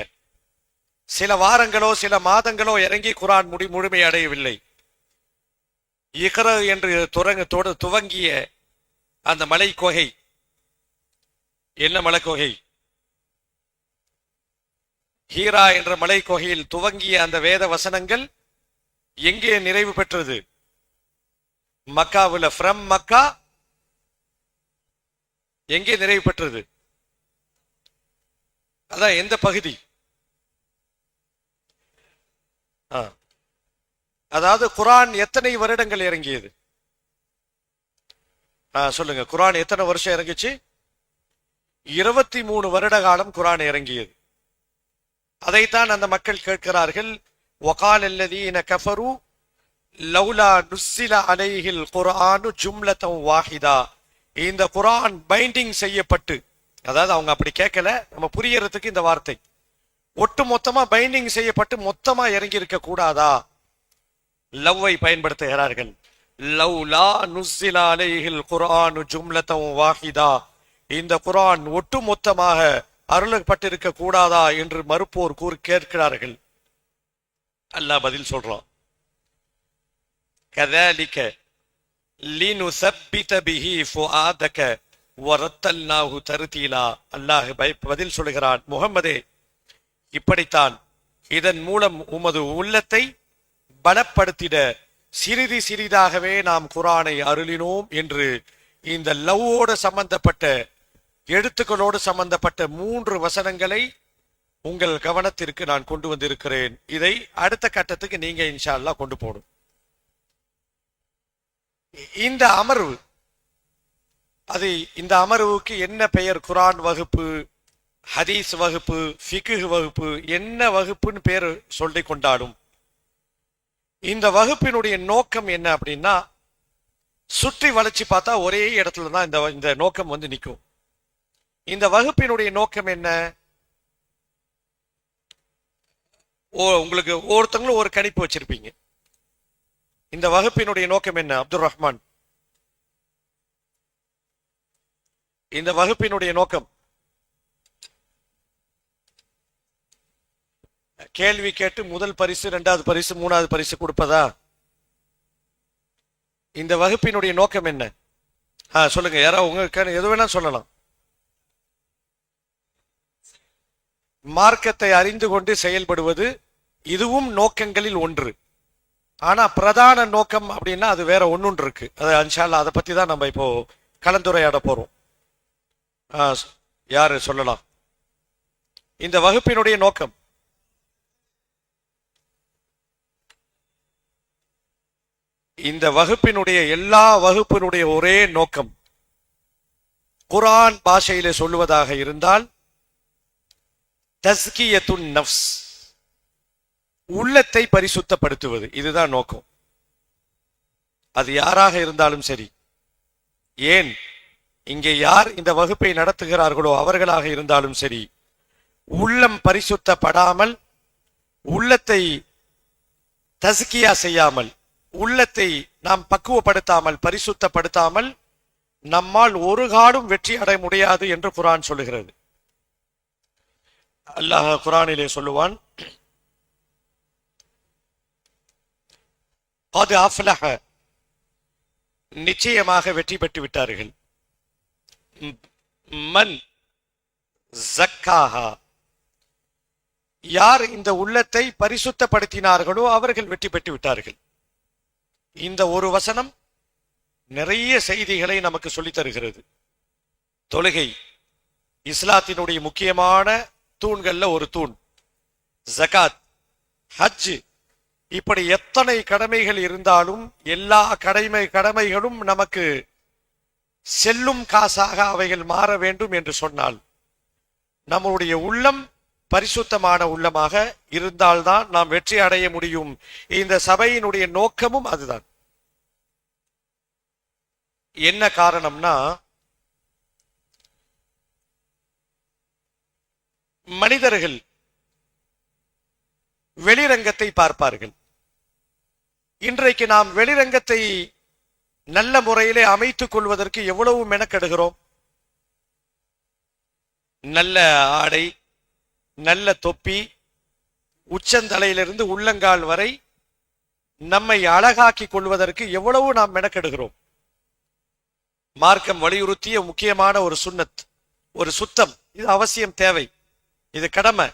சில வாரங்களோ சில மாதங்களோ இறங்கி குர்ஆன் முழுமை அடையவில்லை. இக்ர என்று துவங்கிய அந்த மலைக்கோகை என்ன மலைக்கோகை? ஹீரா என்ற மலைக்கோகையில் துவங்கிய அந்த வேத வசனங்கள் எங்கே நிறைவு பெற்றது? மக்காவுல. ஃப்ரம் மக்கா எங்கே நிறைவு பெற்றது? அதான் எந்த பகுதி? அதாவது குரான் எத்தனை வருடங்கள் இறங்கியது? சொல்லுங்க. குரான் எத்தனை வருஷம் இறங்கிச்சு? 23 வருட காலம் குரான் இறங்கியது. அதைத்தான் அந்த மக்கள் கேட்கிறார்கள். வகால் அல்லதீன கஃபரு லௌலா நுஸ்ஸில அலைஹில் குர்ஆனு ஜும்லத்தன் வாஹிதா. இந்த குரான் பைண்டிங் செய்யப்பட்டு, அதாவது அவங்க அப்படி கேட்கல, நம்ம புரியறதுக்கு இந்த வார்த்தை ஒட்டு மொத்தமா பைண்டிங் செய்யப்பட்டு மொத்தமா இறங்கி இருக்க கூடாதா? லவ்வை பயன்படுத்துகிறார்கள். லௌலா நுஸ்ஸில அலைஹில் குர்ஆனு ஜும்லத்தன் வாஹிதா. இந்த குரான் ஒட்டு மொத்தமாக அருளப்பட்டிருக்க கூடாதா என்று மறுப்போர் கேட்கிறார்கள். அல்லாஹ் பதில் சொல்றான். கذلك لنثبت به فؤادك ورتلناه ترتيلا. அல்லாஹ் பதில் சொல்கிறான், முகம்மதே, இப்படித்தான் இதன் மூலம் உமது உள்ளத்தை பலப்படுத்திட சிறிது சிறிதாகவே நாம் குரானை அருளினோம் என்று இந்த லவ்வோடு சம்பந்தப்பட்ட எழுத்துக்களோடு சம்பந்தப்பட்ட 3 வசனங்களை உங்கள் கவனத்திற்கு நான் கொண்டு வந்திருக்கிறேன். இதை அடுத்த கட்டத்துக்கு நீங்க இன்ஷா அல்லாஹ் கொண்டு போகணும். இந்த அமர்வு, இந்த அமர்வுக்கு என்ன பெயர்? குரான் வகுப்பு, ஹதீஸ் வகுப்பு, ஃபிக்ஹ் வகுப்பு, என்ன வகுப்புன்னு பேர் சொல்லி கொண்டாடும். இந்த வகுப்பினுடைய நோக்கம் என்ன அப்படின்னா, சுற்றி வளைச்சு பார்த்தா ஒரே இடத்துல தான் இந்த நோக்கம் வந்து நிற்கும். இந்த வகுப்பினுடைய நோக்கம் என்ன? உங்களுக்கு ஒவ்வொருத்தங்களும் ஒரு கணிப்பு வச்சிருப்பீங்க. இந்த வகுப்பினுடைய நோக்கம் என்ன? அப்துல் ரஹ்மான், இந்த வகுப்பினுடைய நோக்கம்? கேள்வி கேட்டு முதல் பரிசு, 2வது பரிசு, 3வது பரிசு கொடுப்பதா? இந்த வகுப்பினுடைய நோக்கம் என்ன? சொல்லுங்க. யாராவது உங்களுக்கு எது வேணா சொல்லலாம். மார்க்கத்தை அறிந்து கொண்டு செயல்படுவது, இதுவும் நோக்கங்களில் ஒன்று. ஆனா பிரதான நோக்கம் அப்படின்னா அது வேற ஒன்னு இருக்கு. அது இன்ஷா அல்லாஹ் அதை பத்தி தான் நம்ம இப்போ கலந்துரையாட போறோம். யாரு சொல்லலாம்? இந்த வகுப்பினுடைய நோக்கம், இந்த வகுப்பினுடைய எல்லா வகுப்பினுடைய ஒரே நோக்கம், குர்ஆன் பாஷையிலே சொல்லுவதாக இருந்தால் தஸ்கியத்துன் நஃப்ஸ், உள்ளத்தை பரிசுத்தப்படுத்துவது. இதுதான் நோக்கம். அது யாராக இருந்தாலும் சரி. ஏன் இங்கே யார் இந்த வகுப்பை நடத்துகிறார்களோ அவர்களாக இருந்தாலும் சரி, உள்ளம் பரிசுத்தப்படாமல், உள்ளத்தை தஸ்கியா செய்யாமல், உள்ளத்தை நாம் பக்குவப்படுத்தாமல், பரிசுத்தப்படுத்தாமல் நம்மால் ஒரு காலும் வெற்றி அடைய முடியாது என்று குர்ஆன் சொல்லுகிறது. அல்லாஹ் குர்ஆனிலே சொல்லுவான், கத் அஃப்லஹ, நிச்சயமாக வெற்றி பெற்று விட்டார்கள். மன் ஸக்காஹா, யார் இந்த உள்ளத்தை பரிசுத்தப்படுத்தினார்களோ அவர்கள் வெற்றி பெற்று விட்டார்கள். இந்த ஒரு வசனம் நிறைய செய்திகளை நமக்கு சொல்லித் தருகிறது. தொழுகை இஸ்லாத்தினுடைய முக்கியமான தூண்கள்ல ஒரு தூண். ஜகாத், ஹஜ், இப்படி எத்தனை கடமைகள் இருந்தாலும் எல்லா கடமைகளும் நமக்கு செல்லும் காசாக அவைகள் மாற வேண்டும் என்று சொன்னால் நம்முடைய உள்ளம் பரிசுத்தமான உள்ளமாக இருந்தால்தான் நாம் வெற்றி அடைய முடியும். இந்த சபையினுடைய நோக்கமும் அதுதான். என்ன காரணம்னா, மனிதர்கள் வெளிரங்கத்தை பார்ப்பார்கள். இன்றைக்கு நாம் வெளிரங்கத்தை நல்ல முறையிலே அமைத்துக் கொள்வதற்கு எவ்வளவு மெனக்கெடுகிறோம். நல்ல ஆடை, நல்ல தொப்பி, உச்சந்தலையிலிருந்து உள்ளங்கால் வரை நம்மை அழகாக்கி கொள்வதற்கு எவ்வளவு நாம் மெனக்கெடுகிறோம். மார்க்கம் வலியுறுத்திய முக்கியமான ஒரு சுன்னத், ஒரு சுத்தம், இது அவசியம், தேவை, இது கடமை.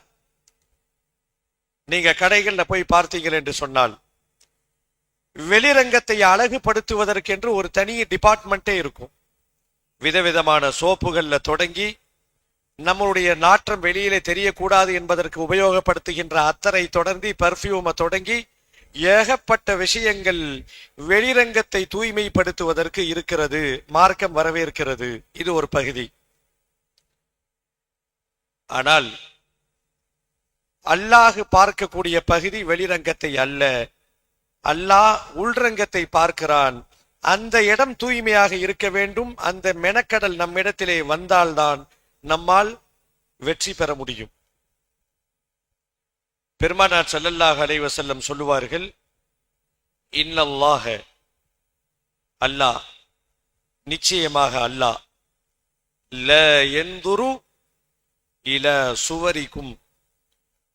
நீங்க கடைகள்ல போய் பார்த்தீங்கள் என்று சொன்னால் வெளிரங்கத்தை அழகுபடுத்துவதற்கென்று ஒரு தனி டிபார்ட்மெண்ட்டே இருக்கும். விதவிதமான சோப்புகள்ல தொடங்கி நம்மளுடைய நாற்றம் வெளியிலே தெரியக்கூடாது என்பதற்கு உபயோகப்படுத்துகின்ற அத்தரை தொடர்ந்து பர்ஃபியூமை தொடங்கி ஏகப்பட்ட விஷயங்கள் வெளிரங்கத்தை தூய்மைப்படுத்துவதற்கு இருக்கிறது. மார்க்கம் வரவேற்கிறது. இது ஒரு பகுதி. ஆனால் அல்லாஹ் பார்க்கக்கூடிய பகுதி வெளிரங்கத்தை அல்ல, அல்லாஹ் உள்ரங்கத்தை பார்க்கிறான். அந்த இடம் தூய்மையாக இருக்க வேண்டும். அந்த மெனக்கடல் நம்மிடத்திலே வந்தால்தான் நம்மால் வெற்றி பெற முடியும். பெருமானார் ஸல்லல்லாஹு அலைஹி வஸல்லம் சொல்லுவார்கள், இன்னல்லாஹ, அல்லாஹ், நிச்சயமாக அல்லாஹ், ல யன்துரு இல சுவரிக்கும்,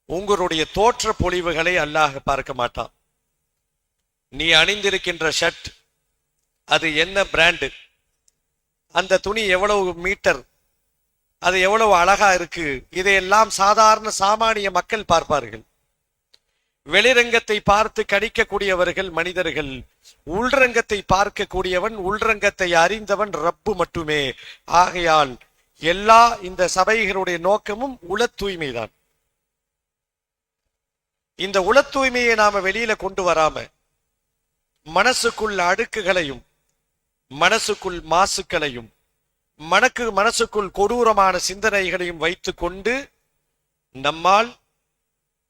உங்களுடைய தோற்ற பொலிவுகளை அல்லாஹ் பார்க்க மாட்டான். நீ அணிந்திருக்கின்ற ஷர்ட் அது என்ன பிராண்டு, அந்த துணி எவ்வளவு மீட்டர், அது எவ்வளவு அழகா இருக்கு, இதையெல்லாம் சாதாரண சாமானிய மக்கள் பார்ப்பார்கள். வெளிரங்கத்தை பார்த்து கணிக்கக்கூடியவர்கள் மனிதர்கள். உள்ரங்கத்தை பார்க்கக்கூடியவன், உள்ரங்கத்தை அறிந்தவன் ரப்பு மட்டுமே. ஆகையால் எல்லா இந்த சபைகளுடைய நோக்கமும் உள தூய்மைதான். இந்த உள தூய்மையை நாம வெளியில கொண்டு வராம மனசுக்குள் அடுக்குகளையும் மனசுக்குள் மாசுக்களையும் மனசுக்குள் கொடூரமான சிந்தனைகளையும் வைத்து கொண்டு நம்மால்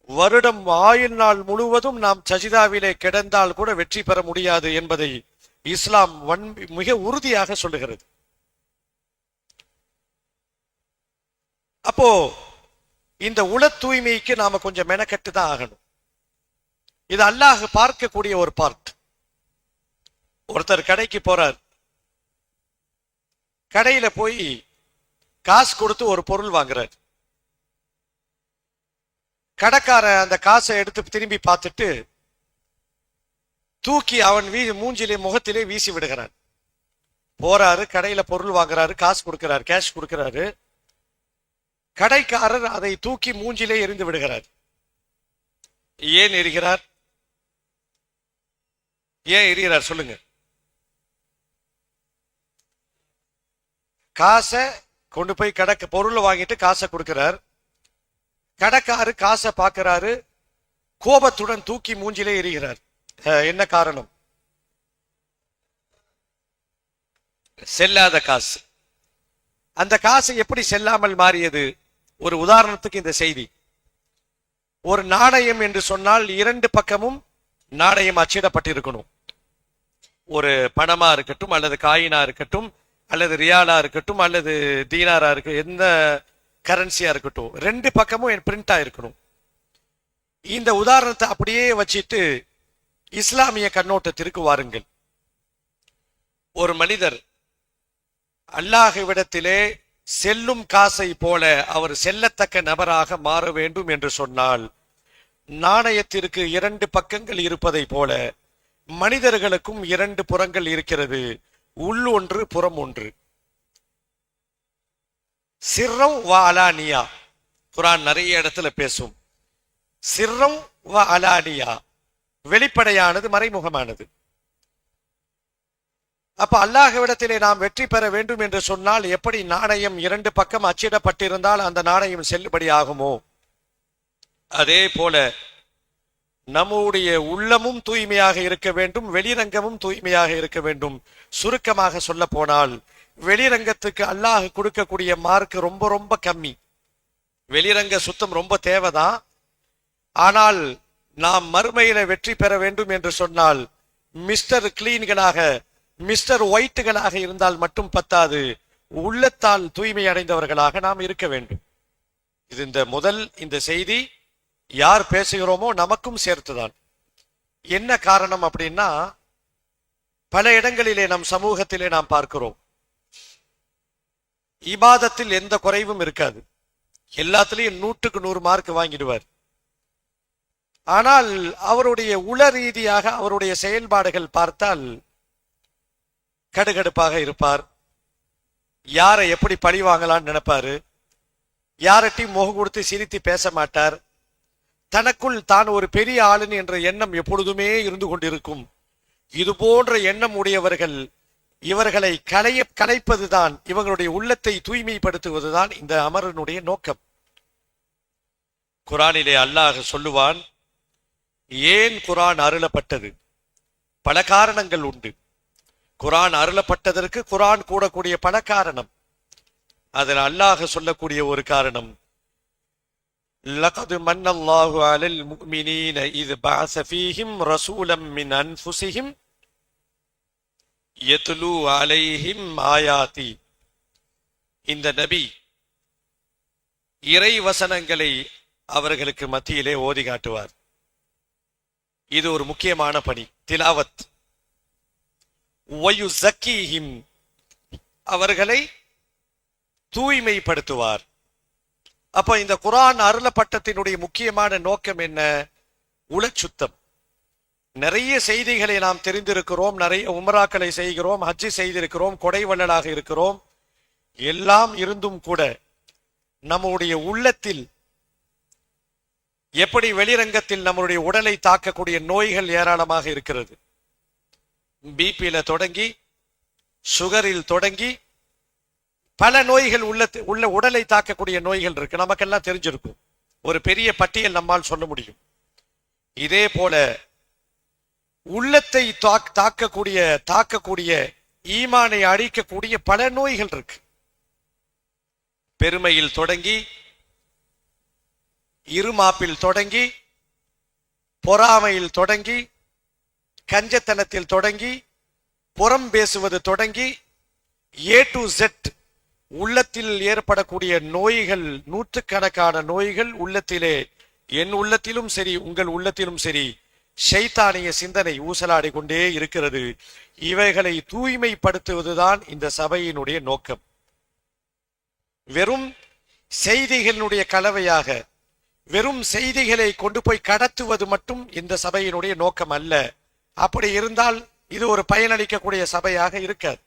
வருடம் ஆயுள் நாள் முழுவதும் நாம் சஜிதாவிலே கிடந்தால் கூட வெற்றி பெற முடியாது என்பதை இஸ்லாம் மிக உறுதியாக சொல்லுகிறது. அப்போ இந்த உள தூய்மைக்கு நாம கொஞ்சம் மெனக்கட்டு தான் ஆகணும். இது அல்லாஹ் பார்க்கக்கூடிய ஒரு பார்ட். ஒருத்தர் கடைக்கு போறார், கடையில போய் காசு கொடுத்து ஒரு பொருள் வாங்குறார். கடைக்கார அந்த காசை எடுத்து திரும்பி பார்த்துட்டு தூக்கி அவன் மூஞ்சிலே முகத்திலே வீசி விடுகிறான். போறாரு, கடையில பொருள் வாங்குறாரு, காசு கொடுக்கிறார், கேஷ் கொடுக்கிறாரு. கடைக்காரர் அதை தூக்கி மூஞ்சிலே எறிந்து விடுகிறார். ஏன் எரிகிறார்? ஏன் எரிகிறார் சொல்லுங்க. காசை கொண்டு போய் கடைக்கு பொருளை வாங்கிட்டு காசை கொடுக்கிறார். கடைக்காரு காசை பார்க்கிறாரு, கோபத்துடன் தூக்கி மூஞ்சிலே எரிகிறார். என்ன காரணம்? செல்லாத காசு. அந்த காசு எப்படி செல்லாமல் மாறியது? ஒரு உதாரணத்துக்கு இந்த செய்தி. ஒரு நாணயம் என்று சொன்னால் இரண்டு பக்கமும் நாணயம் அச்சிடப்பட்டிருக்கணும். ஒரு பணமா இருக்கட்டும், அல்லது காயினா இருக்கட்டும், அல்லது ரியாலா இருக்கட்டும், அல்லது தீனாரா இருக்கு, எந்த கரன்சியா இருக்கட்டும், ரெண்டு பக்கமும் பிரிண்டா இருக்கணும். இந்த உதாரணத்தை அப்படியே வச்சிட்டு இஸ்லாமிய கண்ணோட்டத்திற்கு வாருங்கள். ஒரு மனிதர் அல்லாஹ்விடத்திலே செல்லும் காசை போல அவர் செல்லத்தக்க நபராக மாற வேண்டும் என்று சொன்னால், நாணயத்திற்கு இரண்டு பக்கங்கள் இருப்பதை போல மனிதர்களுக்கும் இரண்டு புறங்கள் இருக்கிறது. உள் ஒன்று, புறம் ஒன்று. சிர்ரம் வ அலானியா, குர்ஆன் நிறைய இடத்துல பேசும். சிர்ரம் வ அலானியா, வெளிப்படையானது, மறைமுகமானது. அப்ப அல்லாஹ்விடத்திலே நாம் வெற்றி பெற வேண்டும் என்று சொன்னால், எப்படி நாணயம் இரண்டு பக்கம் அச்சிடப்பட்டிருந்தால் அந்த நாணயம் செல்லுபடி ஆகுமோ, அதே போல நம்முடைய உள்ளமும் தூய்மையாக இருக்க வேண்டும், வெளிரங்கமும் தூய்மையாக இருக்க வேண்டும். சுருக்கமாக சொல்ல போனால், வெளிரங்கத்துக்கு அல்லாஹ் கொடுக்கக்கூடிய மார்க் ரொம்ப ரொம்ப கம்மி. வெளிரங்க சுத்தம் ரொம்ப தேவைதான். ஆனால் நாம் மறுமையில வெற்றி பெற வேண்டும் என்று சொன்னால், மிஸ்டர் கிளீன்களாக, மிஸ்டர் ஒயிட்டுகளாக இருந்தால் மட்டும் பத்தாது, உள்ளத்தால் தூய்மை அடைந்தவர்களாக நாம் இருக்க வேண்டும். இது இந்த செய்தி யார் பேசுகிறோமோ நமக்கும் சேர்த்துதான். என்ன காரணம் அப்படின்னா, பல இடங்களிலே நம் சமூகத்திலே நாம் பார்க்கிறோம், இபாதத்தில் எந்த குறைவும் இருக்காது, எல்லாத்திலையும் 100க்கு 100 மார்க் வாங்கிடுவார். ஆனால் அவருடைய உள ரீதியாக அவருடைய செயல்பாடுகள் பார்த்தால் கடுகடுப்பாக இருப்பார். யாரை எப்படி பழி வாங்கலான்னு நினைப்பாரு. யார்கிட்டையும் முகம் கொடுத்து சிரித்து பேச மாட்டார். தனக்குள் தான் ஒரு பெரிய ஆளுன் என்ற எண்ணம் எப்பொழுதுமே இருந்து கொண்டிருக்கும். இது போன்ற எண்ணம் உடையவர்கள் இவர்களை கலைப்பதுதான், இவங்களுடைய உள்ளத்தை தூய்மைப்படுத்துவதுதான் இந்த அமரனுடைய நோக்கம். குரானிலே அல்லாஹ் சொல்லுவான், ஏன் குரான் அருளப்பட்டது? பல காரணங்கள் உண்டு. குரான் அருளப்பட்டதற்கு குரான் கூடக்கூடிய பல காரணம். அதில் அல்லாஹ் சொல்லக்கூடிய ஒரு காரணம், லகது மன்னல்லாஹு அலல் முஃமினீன இத் பஅஸ ஃபீஹிம் ரசூலம் மின் அன்ஃபுஸிஹிம் யத்லூ அலைஹிம் ஆயாதி. இந்த நபி இறை வசனங்களை அவர்களுக்கு மத்தியிலே ஓதி காட்டுவார். இது ஒரு முக்கியமான பணி, திலாவத். வயுஸக்கீஹிம், அவர்களை தூய்மைப்படுத்துவார். அப்ப இந்த குர்ஆன் அருளப்பட்டத்தினுடைய முக்கியமான நோக்கம் என்ன? உளச்சுத்தம். நிறைய செய்திகளை நாம் தெரிந்திருக்கிறோம், நிறைய உம்ராக்களை செய்கிறோம், ஹஜ்ஜி செய்திருக்கிறோம், கொடை வள்ளலாக இருக்கிறோம். எல்லாம் இருந்தும் கூட நம்முடைய உள்ளத்தில் எப்படி வெளிரங்கத்தில் நம்முடைய உடலை தாக்கக்கூடிய நோய்கள் ஏராளமாக இருக்கிறது. பிபியில தொடங்கி சுகரில் தொடங்கி பல நோய்கள் உள்ள உடலை தாக்கக்கூடிய நோய்கள் இருக்கு. நமக்கெல்லாம் தெரிஞ்சிருக்கும். ஒரு பெரிய பட்டியல் நம்மால் சொல்ல முடியும். இதே போல உள்ளத்தை தாக்கக்கூடிய ஈமானை அழிக்கக்கூடிய பல நோய்கள் இருக்கு. பெருமையில் தொடங்கி, இருமாப்பில் தொடங்கி, பொறாமையில் தொடங்கி, கஞ்சத்தனத்தில் தொடங்கி, புறம் பேசுவது தொடங்கி, ஏ டு Z உள்ளத்தில் ஏற்படக்கூடிய நோய்கள், நூற்றுக்கணக்கான நோய்கள் உள்ளத்திலே, என் உள்ளத்திலும் சரி உங்கள் உள்ளத்திலும் சரி ஷைத்தானிய சிந்தனை ஊசலாடி கொண்டே இருக்கிறது. இவைகளை தூய்மைப்படுத்துவதுதான் இந்த சபையினுடைய நோக்கம். வெறும் செய்திகளுடைய கலவையாக, வெறும் செய்திகளை கொண்டு போய் கடத்துவது மட்டும் இந்த சபையினுடைய நோக்கம் அல்ல. அப்படி இருந்தால் இது ஒரு பயனளிக்கக்கூடிய சபையாக இருக்காது.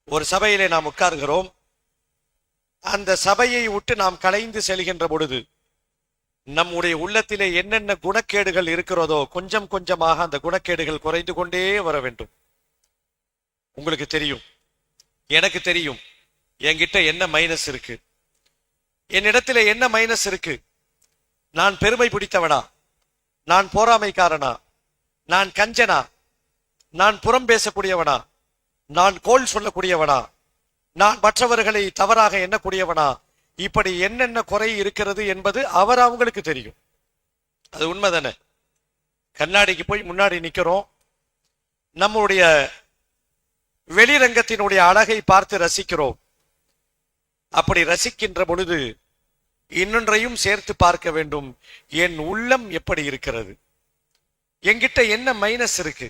ஒரு சபையிலே நாம் உட்கார்கிறோம். அந்த சபையை விட்டு நாம் கலைந்து செல்கின்ற பொழுது நம்முடைய உள்ளத்திலே என்னென்ன குணக்கேடுகள் இருக்கிறதோ கொஞ்சம் கொஞ்சமாக அந்த குணக்கேடுகள் குறைந்து கொண்டே வர வேண்டும். உங்களுக்கு தெரியும், எனக்கு தெரியும், என்கிட்ட என்ன மைனஸ் இருக்கு, என்னிடத்திலே என்ன மைனஸ் இருக்கு. நான் பெருமை பிடித்தவனா, நான் போராமைக்காரனா, நான் கஞ்சனா, நான் புறம் பேசக்கூடியவனா, நான் கோல் சொல்லக்கூடியவனா, நான் மற்றவர்களை தவறாக எண்ணக்கூடியவனா, இப்படி என்னென்ன குறை இருக்கிறது என்பது அவங்களுக்கு தெரியும். அது உண்மைதானே? கண்ணாடிக்கு போய் முன்னாடி நிக்கிறோம், நம்முடைய வெளிரங்கத்தினுடைய அழகை பார்த்து ரசிக்கிறோம். அப்படி ரசிக்கின்ற பொழுது இன்னொன்றையும் சேர்த்து பார்க்க வேண்டும். என் உள்ளம் எப்படி இருக்கிறது, என்கிட்ட என்ன மைனஸ் இருக்கு.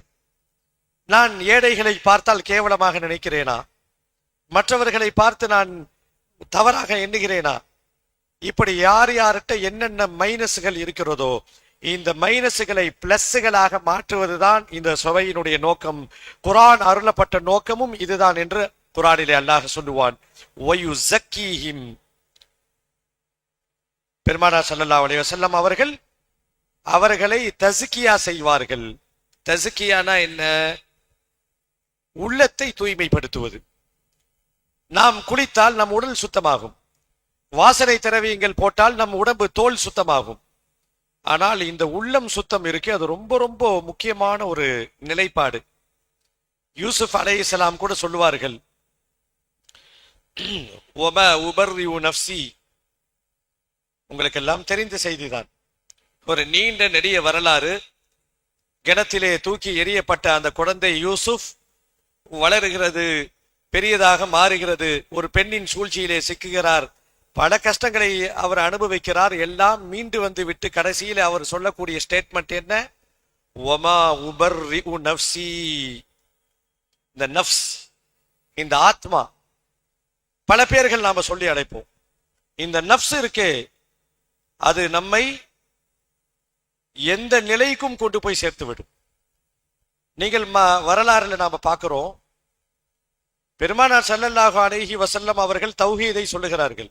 நான் ஏழைகளை பார்த்தால் கேவலமாக நினைக்கிறேனா, மற்றவர்களை பார்த்து நான் தவறாக எண்ணுகிறேனா? இப்படி யார் யார்கிட்ட என்னென்ன மைனஸ்கள் இருக்கிறதோ இந்த மைனஸ்களை பிளஸ்களாக மாற்றுவதுதான் இந்த சபையினுடைய நோக்கம். குர்ஆன் அருளப்பட்ட நோக்கமும் இதுதான் என்று குர்ஆனிலே அல்லாஹ் சொல்லுவான். வயுஸக்கீஹிம், பெருமானார் ஸல்லல்லாஹு அலைஹி வஸல்லம் அவர்களை தஸ்கியா செய்வார்கள். தஸ்கியானா என்ன? உள்ளத்தை தூய்மைப்படுத்துவது. நாம் குளித்தால் நம் உடல் சுத்தமாகும், வாசனை திரவியங்கள் போட்டால் நம் உடம்பு தோல் சுத்தமாகும். ஆனால் இந்த உள்ளம் சுத்தம் இருக்கு, அது ரொம்ப ரொம்ப முக்கியமான ஒரு நிலைப்பாடு. யூசுப் அலைஹிஸ்ஸலாம் கூட சொல்லுவார்கள், வமா உபர்ரிஉ நஃப்ஸி. உங்களுக்கெல்லாம் தெரிந்த செய்திதான். ஒரு நீண்ட நெடிய வரலாறு. கிணத்திலே தூக்கி எறியப்பட்ட அந்த குழந்தை யூசுப் வளருகிறது, பெரியதாக மாறுகிறது, ஒரு பெண்ணின் சூழ்ச்சியிலே சிக்குகிறார், பல கஷ்டங்களை அவர் அனுபவிக்கிறார். எல்லாம் மீண்டு வந்து விட்டு கடைசியில் அவர் சொல்லக்கூடிய ஸ்டேட்மெண்ட் என்ன? வமா உபர்ரிஉ நஃப்ஸி. இந்த நஃப்ஸ், இந்த ஆத்மா, பல பேர்கள் நாம சொல்லி அழைப்போம். இந்த நஃப்ஸ் இருக்கே, அது நம்மை எந்த நிலைக்கும் கொண்டு போய் சேர்த்து விடும். நீங்கள் வரலாறுல நாம பார்க்கிறோம், பெருமானார் ஸல்லல்லாஹு அலைஹி வஸல்லம் அவர்கள் தௌஹீதை சொல்லுகிறார்கள்.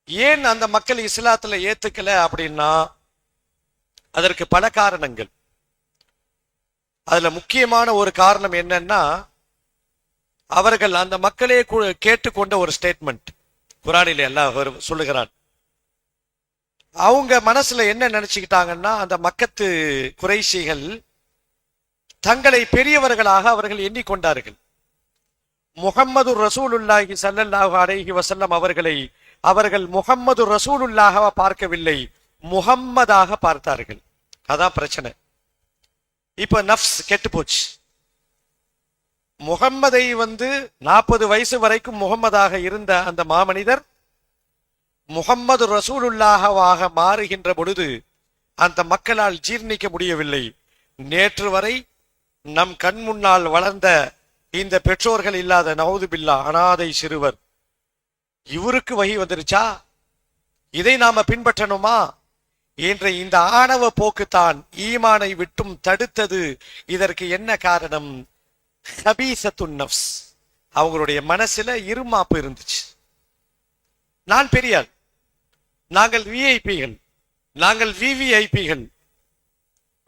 ஏன் அந்த மக்கள் இஸ்லாத்துல ஏத்துக்கல அப்படின்னா அதற்கு பல காரணங்கள். அதுல முக்கியமான ஒரு காரணம் என்னன்னா, அவர்கள் அந்த மக்களே கேட்டுக்கொண்ட ஒரு ஸ்டேட்மெண்ட் குர்ஆனிலே அல்லாஹ் சொல்லுகிறான். அவங்க மனசுல என்ன நினைச்சுக்கிட்டாங்கன்னா, அந்த மக்கத்து குறைஷிகள் தங்களை பெரியவர்களாக அவர்கள் எண்ணிக்கொண்டார்கள். முஹம்மது ரசூலுல்லாஹி ஸல்லல்லாஹு அலைஹி வஸல்லம் அவர்கள் முஹம்மது ரசூலுல்லாஹ பார்க்கவில்லை, முஹம்மதாக பார்த்தார்கள். அதான் பிரச்சனை. இப்ப நஃப்ஸ் கெட்டு போச்சு. முஹம்மதை 40 வயசு வரைக்கும் முகம்மதாக இருந்த அந்த மாமனிதர் முஹம்மது ரசூலுல்லாஹவாக மாறுகின்ற பொழுது அந்த மக்களால் ஜீர்ணிக்க முடியவில்லை. நேற்று வரை நம் கண் முன்னால் வளர்ந்த இந்த பெற்றோர்கள் இல்லாத நவுது பில்லா அனாதை சிறுவர், இவருக்கு வகி வந்துருச்சா, இதை நாம பின்பற்றணுமா என்ற இந்த ஆணவ போக்குத்தான் ஈமானை விட்டும் தடுத்தது. இதற்கு என்ன காரணம்? ஹபீசத்துன் நஃப்ஸ். அவங்களுடைய மனசுல இருமாப்பு இருந்துச்சு. நான் பெரியார், நாங்கள் விஐபிகள், நாங்கள் விவிஐபிகள்.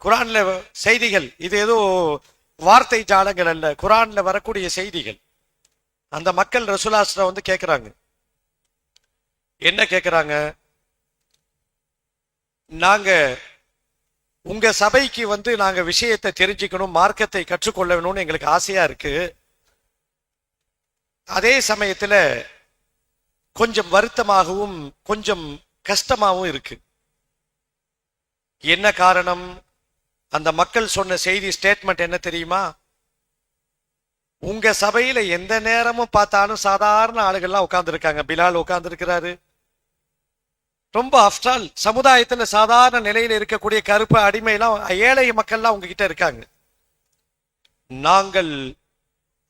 குர்ஆன்ல செய்திகள், இது ஏதோ வார்த்தை ஜாலங்கள் அல்ல, குர்ஆன்ல வரக்கூடிய செய்திகள். அந்த மக்கள் ரசூலுல்லாஹ் கேட்கிறாங்க. என்ன கேட்கிறாங்க? நாங்க உங்க சபைக்கு நாங்க விஷயத்தை தெரிஞ்சுக்கணும், மார்க்கத்தை கற்றுக்கொள்ள வேணும்னு எங்களுக்கு ஆசையா இருக்கு. அதே சமயத்துல கொஞ்சம் வருத்தமாகவும் கொஞ்சம் கஷ்டமாகவும் இருக்கு. என்ன காரணம்? அந்த மக்கள் சொன்ன செய்தி ஸ்டேட்மெண்ட் என்ன தெரியுமா? உங்க சபையில எந்த நேரமும் பார்த்தாலும் சாதாரண ஆளுகள்லாம் உட்கார்ந்து இருக்காங்க. பிலால் உட்கார்ந்து இருக்கிறாரு. ரொம்ப ஆஃப்டர் சமுதாயத்துல சாதாரண நிலையில இருக்கக்கூடிய கருப்பு அடிமைலாம், ஏழை மக்கள்லாம் உங்ககிட்ட இருக்காங்க. நாங்கள்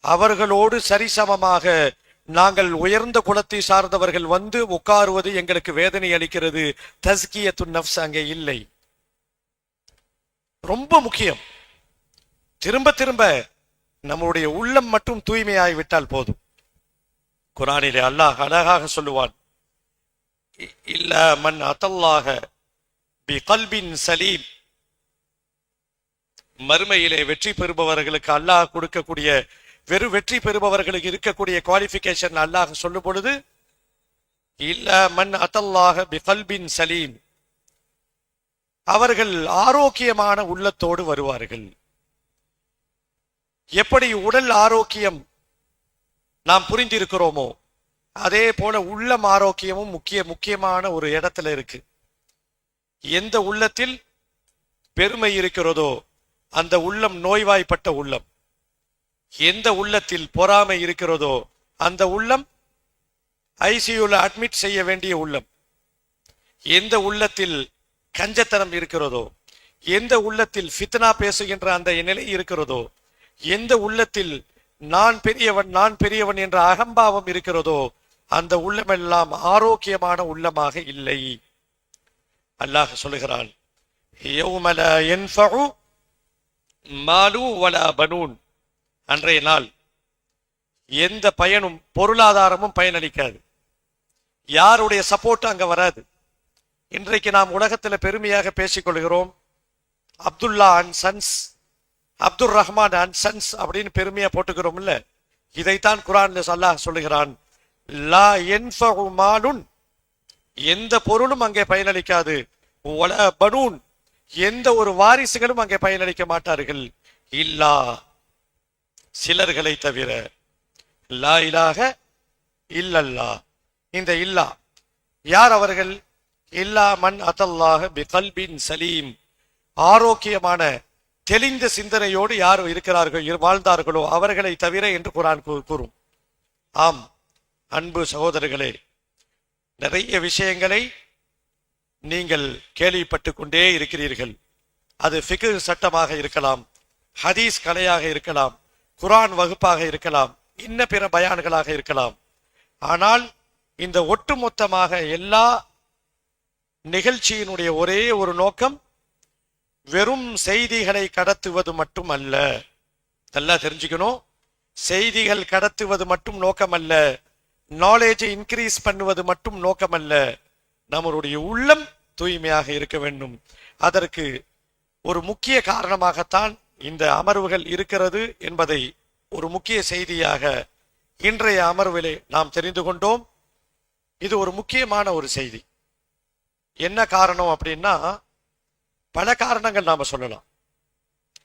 அவர்களோடு சரிசமமாக நாங்கள் உயர்ந்த குலத்தை சார்ந்தவர்கள் உட்காருவது எங்களுக்கு வேதனை அளிக்கிறது. தஸ்கியத்துன் நஃப்ஸ் அங்கே இல்லை. ரொம்ப முக்கியம். திரும்ப திரும்ப நம்முடைய உள்ளம் மட்டும் தூய்மையாகிவிட்டால் போதும். குர்ஆனிலே அல்லாஹ் அழகாக சொல்லுவான், இல்லா மன் அத்தல்லாஹ பிகல்பின் சலீம். மறுமையிலே வெற்றி பெறுபவர்களுக்கு அல்லாஹ் கொடுக்கக்கூடிய, வெறும் வெற்றி பெறுபவர்களுக்கு இருக்கக்கூடிய குவாலிஃபிகேஷன் அல்லாஹ் சொல்லும் பொழுது, இல்லா மன் அத்தல்லாஹ பிகல்பின் சலீம், அவர்கள் ஆரோக்கியமான உள்ளத்தோடு வருவார்கள். எப்படி உடல் ஆரோக்கியம் நாம் புரிந்திருக்கிறோமோ அதே போல உள்ளம் ஆரோக்கியமும் முக்கியமான ஒரு இடத்துல இருக்கு. எந்த உள்ளத்தில் பெருமை இருக்கிறதோ அந்த உள்ளம் நோய்வாய்ப்பட்ட உள்ளம். எந்த உள்ளத்தில் பொறாமை இருக்கிறதோ அந்த உள்ளம் ஐசியூல அட்மிட் செய்ய வேண்டிய உள்ளம். எந்த உள்ளத்தில் கஞ்சத்தனம் இருக்கிறதோ, எந்த உள்ளத்தில் ஃபித்னா பேசுகின்ற அந்த நிலை இருக்கிறதோ, எந்த உள்ளத்தில் நான் பெரியவன் என்ற அகம்பாவம் இருக்கிறதோ அந்த உள்ளமெல்லாம் ஆரோக்கியமான உள்ளமாக இல்லை. அல்லாஹ் சொல்லுகிறான், யௌம லா யன்ஃபஉ மாலு வலா பனூன். அன்றைய நாள் எந்த பயனும் பொருளாதாரமும் பயனளிக்காது. யாருடைய சப்போர்ட் அங்க வராது. இன்றைக்கு நாம் உலகத்தில் பெருமையாக பேசிக்கொள்கிறோம், Abdullah and sons, Abdul Rahman and sons அப்படின்னு பெருமையா போட்டுக்கிறோம்ல. இதைத்தான் குர்ஆன்ல அல்லாஹ் சொல்லுகிறான், லா யன்ஃபஉ மாலுன், எந்த பொருளும் அங்கே பயனளிக்காது, வலா பனூன், எந்த ஒரு வாரிசுகளும் அங்கே பயனளிக்க மாட்டார்கள், இல்லா, சிலர்களை தவிர, லா இலாஹ இல்லல்லா. இந்த இல்லா யார் அவர்கள்? இல்லா மன் அத்தல்லாஹ பிகல்பின் சலீம், ஆரோக்கியமான தெளிந்த சிந்தனையோடு யார் இருக்கிறார்கள் வாழ்ந்தார்களோ அவர்களை தவிர என்று குர்ஆன் கூறும். ஆம் அன்பு சகோதரர்களே, நிறைய விஷயங்களை நீங்கள் கேள்விப்பட்டு கொண்டே இருக்கிறீர்கள். அது ஃபிக்ஹ் சட்டமாக இருக்கலாம், ஹதீஸ் கலையாக இருக்கலாம், குர்ஆன் வகுப்பாக இருக்கலாம், இன்ன பிற பயான்களாக இருக்கலாம். ஆனால் இந்த ஒட்டுமொத்தமாக எல்லா நிகழ்ச்சியினுடைய ஒரே ஒரு நோக்கம் வெறும் செய்திகளை கடத்துவது மட்டும் அல்ல. நல்லா தெரிஞ்சுக்கணும். செய்திகள் கடத்துவது மட்டும் நோக்கம் அல்ல, நாலேஜை இன்க்ரீஸ் பண்ணுவது மட்டும் நோக்கம் அல்ல. நம்மளுடைய உள்ளம் தூய்மையாக இருக்க வேண்டும். அதற்கு ஒரு முக்கிய காரணமாகத்தான் இந்த அமர்வுகள் இருக்கிறது என்பதை ஒரு முக்கிய செய்தியாக இன்றைய அமர்விலே நாம் தெரிந்து கொண்டோம். இது ஒரு முக்கியமான ஒரு செய்தி. என்ன காரணம் அப்படின்னா, பல காரணங்கள் நாம சொல்லலாம்.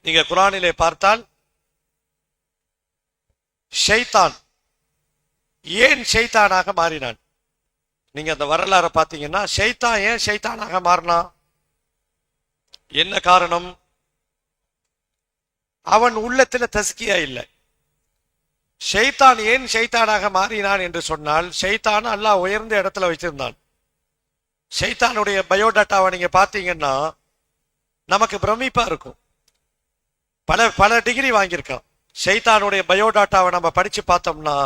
நீங்க குர்ஆனிலே பார்த்தால் ஷைத்தான் ஏன் ஷைத்தானாக மாறினான், நீங்க அந்த வரலாறை பார்த்தீங்கன்னா ஷைத்தான் ஏன் ஷைத்தானாக மாறினா, என்ன காரணம்? அவன் உள்ளத்துல தஸ்கியா இல்லை. ஷைத்தான் ஏன் ஷைத்தானாக மாறினான் என்று சொன்னால், ஷைத்தான் அல்லாஹ் உயர்ந்த இடத்துல வச்சிருந்தான். ஷைத்தானுடைய பயோடாட்டாவை நீங்க பார்த்தீங்கன்னா நமக்கு பிரமிப்பா இருக்கும். பல பல டிகிரி வாங்கியிருக்கான். ஷைத்தானுடைய பயோடாட்டாவை நம்ம படிச்சு பார்த்தோம்னா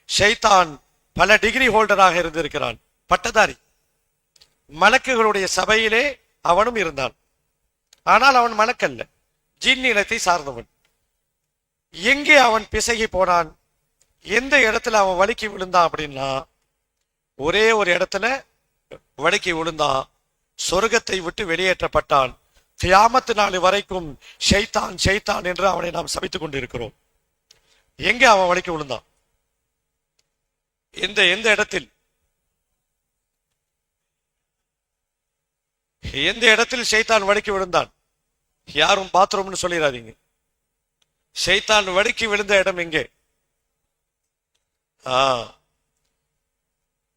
ஷைத்தான் பல டிகிரி ஹோல்டராக இருந்திருக்கிறான், பட்டதாரி. மலக்குகளுடைய சபையிலே அவனும் இருந்தான். ஆனால் அவன் மலக்கல்ல, ஜின் இனத்தை சார்ந்தவன். எங்கே அவன் பிசகி போனான், எந்த இடத்துல அவன் வழுக்கி விழுந்தான் அப்படின்னா, ஒரே ஒரு இடத்துல வழுக்கி விழுந்தான், சொர்க்கத்தை விட்டு வெளியேற்றப்பட்டான். கியாமத்து நாள் வரைக்கும் ஷைத்தான் ஷைத்தான் என்று அவனை நாம் சபித்துக் கொண்டிருக்கிறோம். எங்க அவன் வழுக்கி விழுந்தான், எந்த எந்த இடத்தில், எந்த இடத்தில் ஷைத்தான் வழுக்கி விழுந்தான்? யாரும் பாத்ரூம்னு சொல்லிடாதீங்க. ஷைத்தான் வழுக்கி விழுந்த இடம் எங்கே?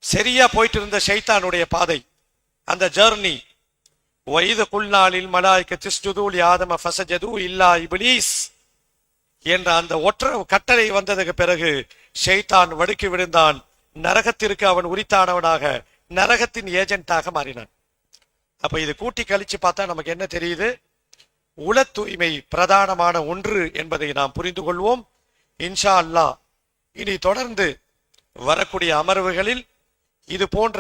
சரியா போயிட்டு இருந்த ஷைத்தானுடைய பாதை, அந்த ஜர்னி, வைது குல்நாளில் மலாய்க்க திஸ்ஜுது ஆதம ஃபஸஜது இல்லா இப்லீஸ் என்ற அந்த ஒற்றை கட்டளை வந்ததுக்கு பிறகு ஷைத்தான் வழுக்கி விழுந்தான். நரகத்திற்கு அவன் உரித்தானவனாக, நரகத்தின் ஏஜென்ட்டாக மாறினான். அப்ப இது கூட்டி கழிச்சு பார்த்தா நமக்கு என்ன தெரியுது? உள தூய்மை பிரதானமான ஒன்று என்பதை நாம் புரிந்து கொள்வோம். இன்ஷா அல்லாஹ் இனி தொடர்ந்து வரக்கூடிய அமர்வுகளில் இது போன்ற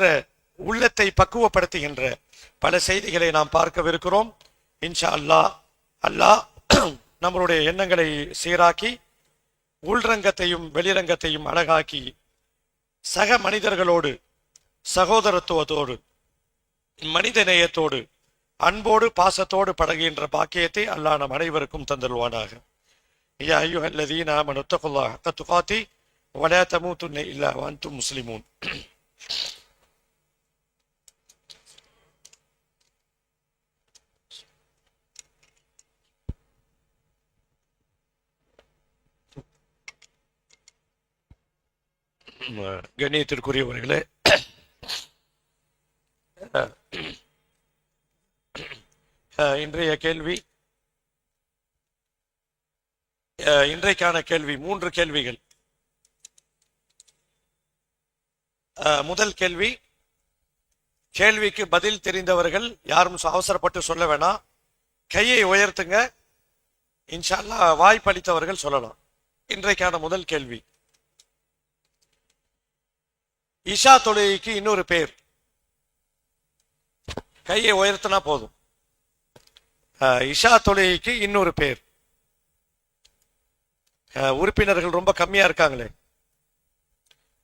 உள்ளத்தை பக்குவப்படுத்துகின்ற பல செய்திகளை நாம் பார்க்கவிருக்கிறோம். இன்ஷா அல்லாஹ். அல்லாஹ் நம்மளுடைய எண்ணங்களை சீராக்கி உள்ரங்கத்தையும் வெளிரங்கத்தையும் அழகாக்கி சக மனிதர்களோடு சகோதரத்துவத்தோடு மனித நேயத்தோடு அன்போடு பாசத்தோடு பழகுகின்ற பாக்கியத்தை அல்லாஹ் நம் அனைவருக்கும் தந்தல்வானாக. யா அய்யுஹல்லதீன ஆமனு தக்குல்லாஹ ஹக்க துகாத்தி வலா தமூதுன்ன இல்லா வஅன்தும் முஸ்லிமூன். கண்ணியத்திற்குரியவர்களே, இன்றைய கேள்வி, இன்றைக்கான கேள்வி 3 கேள்விகள். முதல் கேள்வி, கேள்விக்கு பதில் தெரிந்தவர்கள் யாரும் அவசரப்பட்டு சொல்ல வேணாம், கையை உயர்த்துங்க. இன்ஷா அல்லாஹ் வாய்ப்பளித்தவர்கள் சொல்லலாம். இன்றைக்கான முதல் கேள்வி, இஷா தொழுகைக்கு இன்னொரு பேர்? கையை உயர்த்தினா போதும். இஷா தொழுகைக்கு இன்னொரு பேர். உறுப்பினர்கள் ரொம்ப கம்மியா இருக்காங்களே,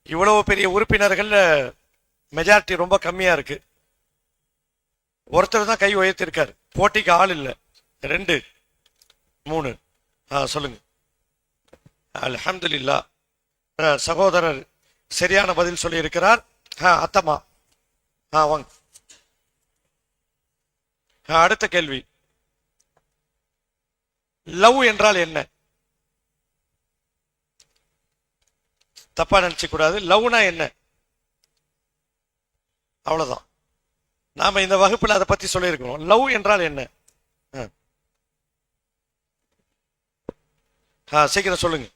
இவ்வளவு பெரிய உறுப்பினர்கள் மெஜாரிட்டி ரொம்ப கம்மியா இருக்கு. ஒருத்தர் தான் கை உயர்த்திருக்காரு, போட்டிக்கு ஆள் இல்லை. 2 3 சொல்லுங்க. அல்ஹம்துலில்லாஹ். சகோதரர் சரியான பதில் சொல்லி இருக்கிறார். அத்தமா வாங்க. அடுத்த கேள்வி, லவ் என்றால் என்ன? தப்பா நினைச்ச கூடாது. லவ்னா என்ன? அவ்வளவுதான். நாம இந்த வகுப்புல அதை பத்தி சொல்லியிருக்கிறோம். லவ் என்றால் என்ன? சீக்கிரம் சொல்லுங்க.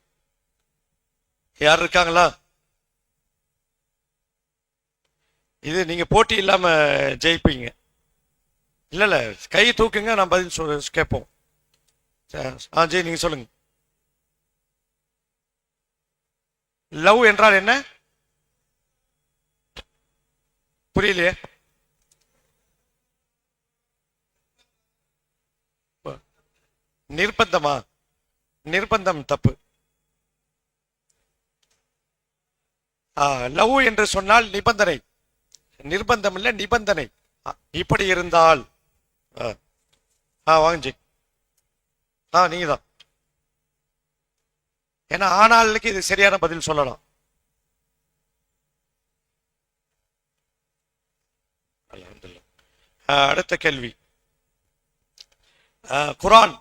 யார் இருக்காங்களா? இது நீங்க போட்டி இல்லாம ஜெயிப்பீங்க. இல்ல இல்ல, கை தூக்குங்க, நான் பதில் கேட்போம். ஜெய், நீங்க சொல்லுங்க. லவ் என்றால் என்ன? புரியலையே. நிர்பந்தமா? நிர்பந்தம் தப்பு. லவ் என்று சொன்னால் நிபந்தனை, நிர்பந்தம் இல்ல நிபந்தனை. இப்படி இருந்தால் வாங்கி நீங்க தான். ஏன்னா ஆனாலுக்கு இது சரியான பதில் சொல்லலாம். அடுத்த கேள்வி. குர்ஆன்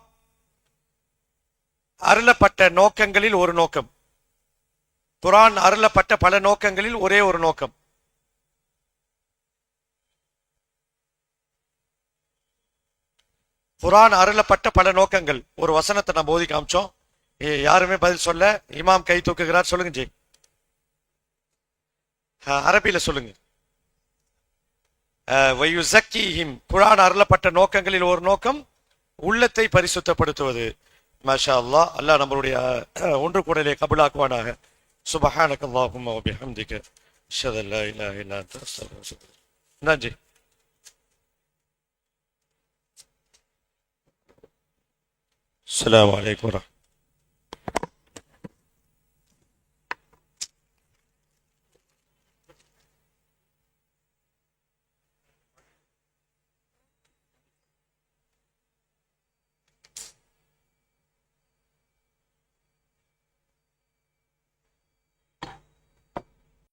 அருளப்பட்ட நோக்கங்களில் ஒரு நோக்கம். குர்ஆன் அருளப்பட்ட பல நோக்கங்களில் ஒரே ஒரு நோக்கம். குர்ஆன் அருளப்பட்ட பல நோக்கங்கள். ஒரு வசனத்தை நம்ம ஓதி காமிச்சோம், யாருமே பதில் சொல்ல. இமாம் கை தூக்குகிறார், சொல்லுங்க ஜி. அரபியில சொல்லுங்க. குர்ஆன் அருளப்பட்ட நோக்கங்களில் ஒரு நோக்கம் உள்ளத்தை பரிசுத்தப்படுத்துவது. மாஷா அல்லாஹ். அல்லாஹ் நம்மளுடைய ஒன்று கூடலே கபூலாக்குவானாக. சுப்ஹானக அல்லாஹும்ம வ பிஹம்திக அஷ்ஹது அல்லா இலாஹா இல்லா அன்த அஸ்தக்ஃபிருக. நன்றி. அஸ்ஸலாமு அலைக்கும்.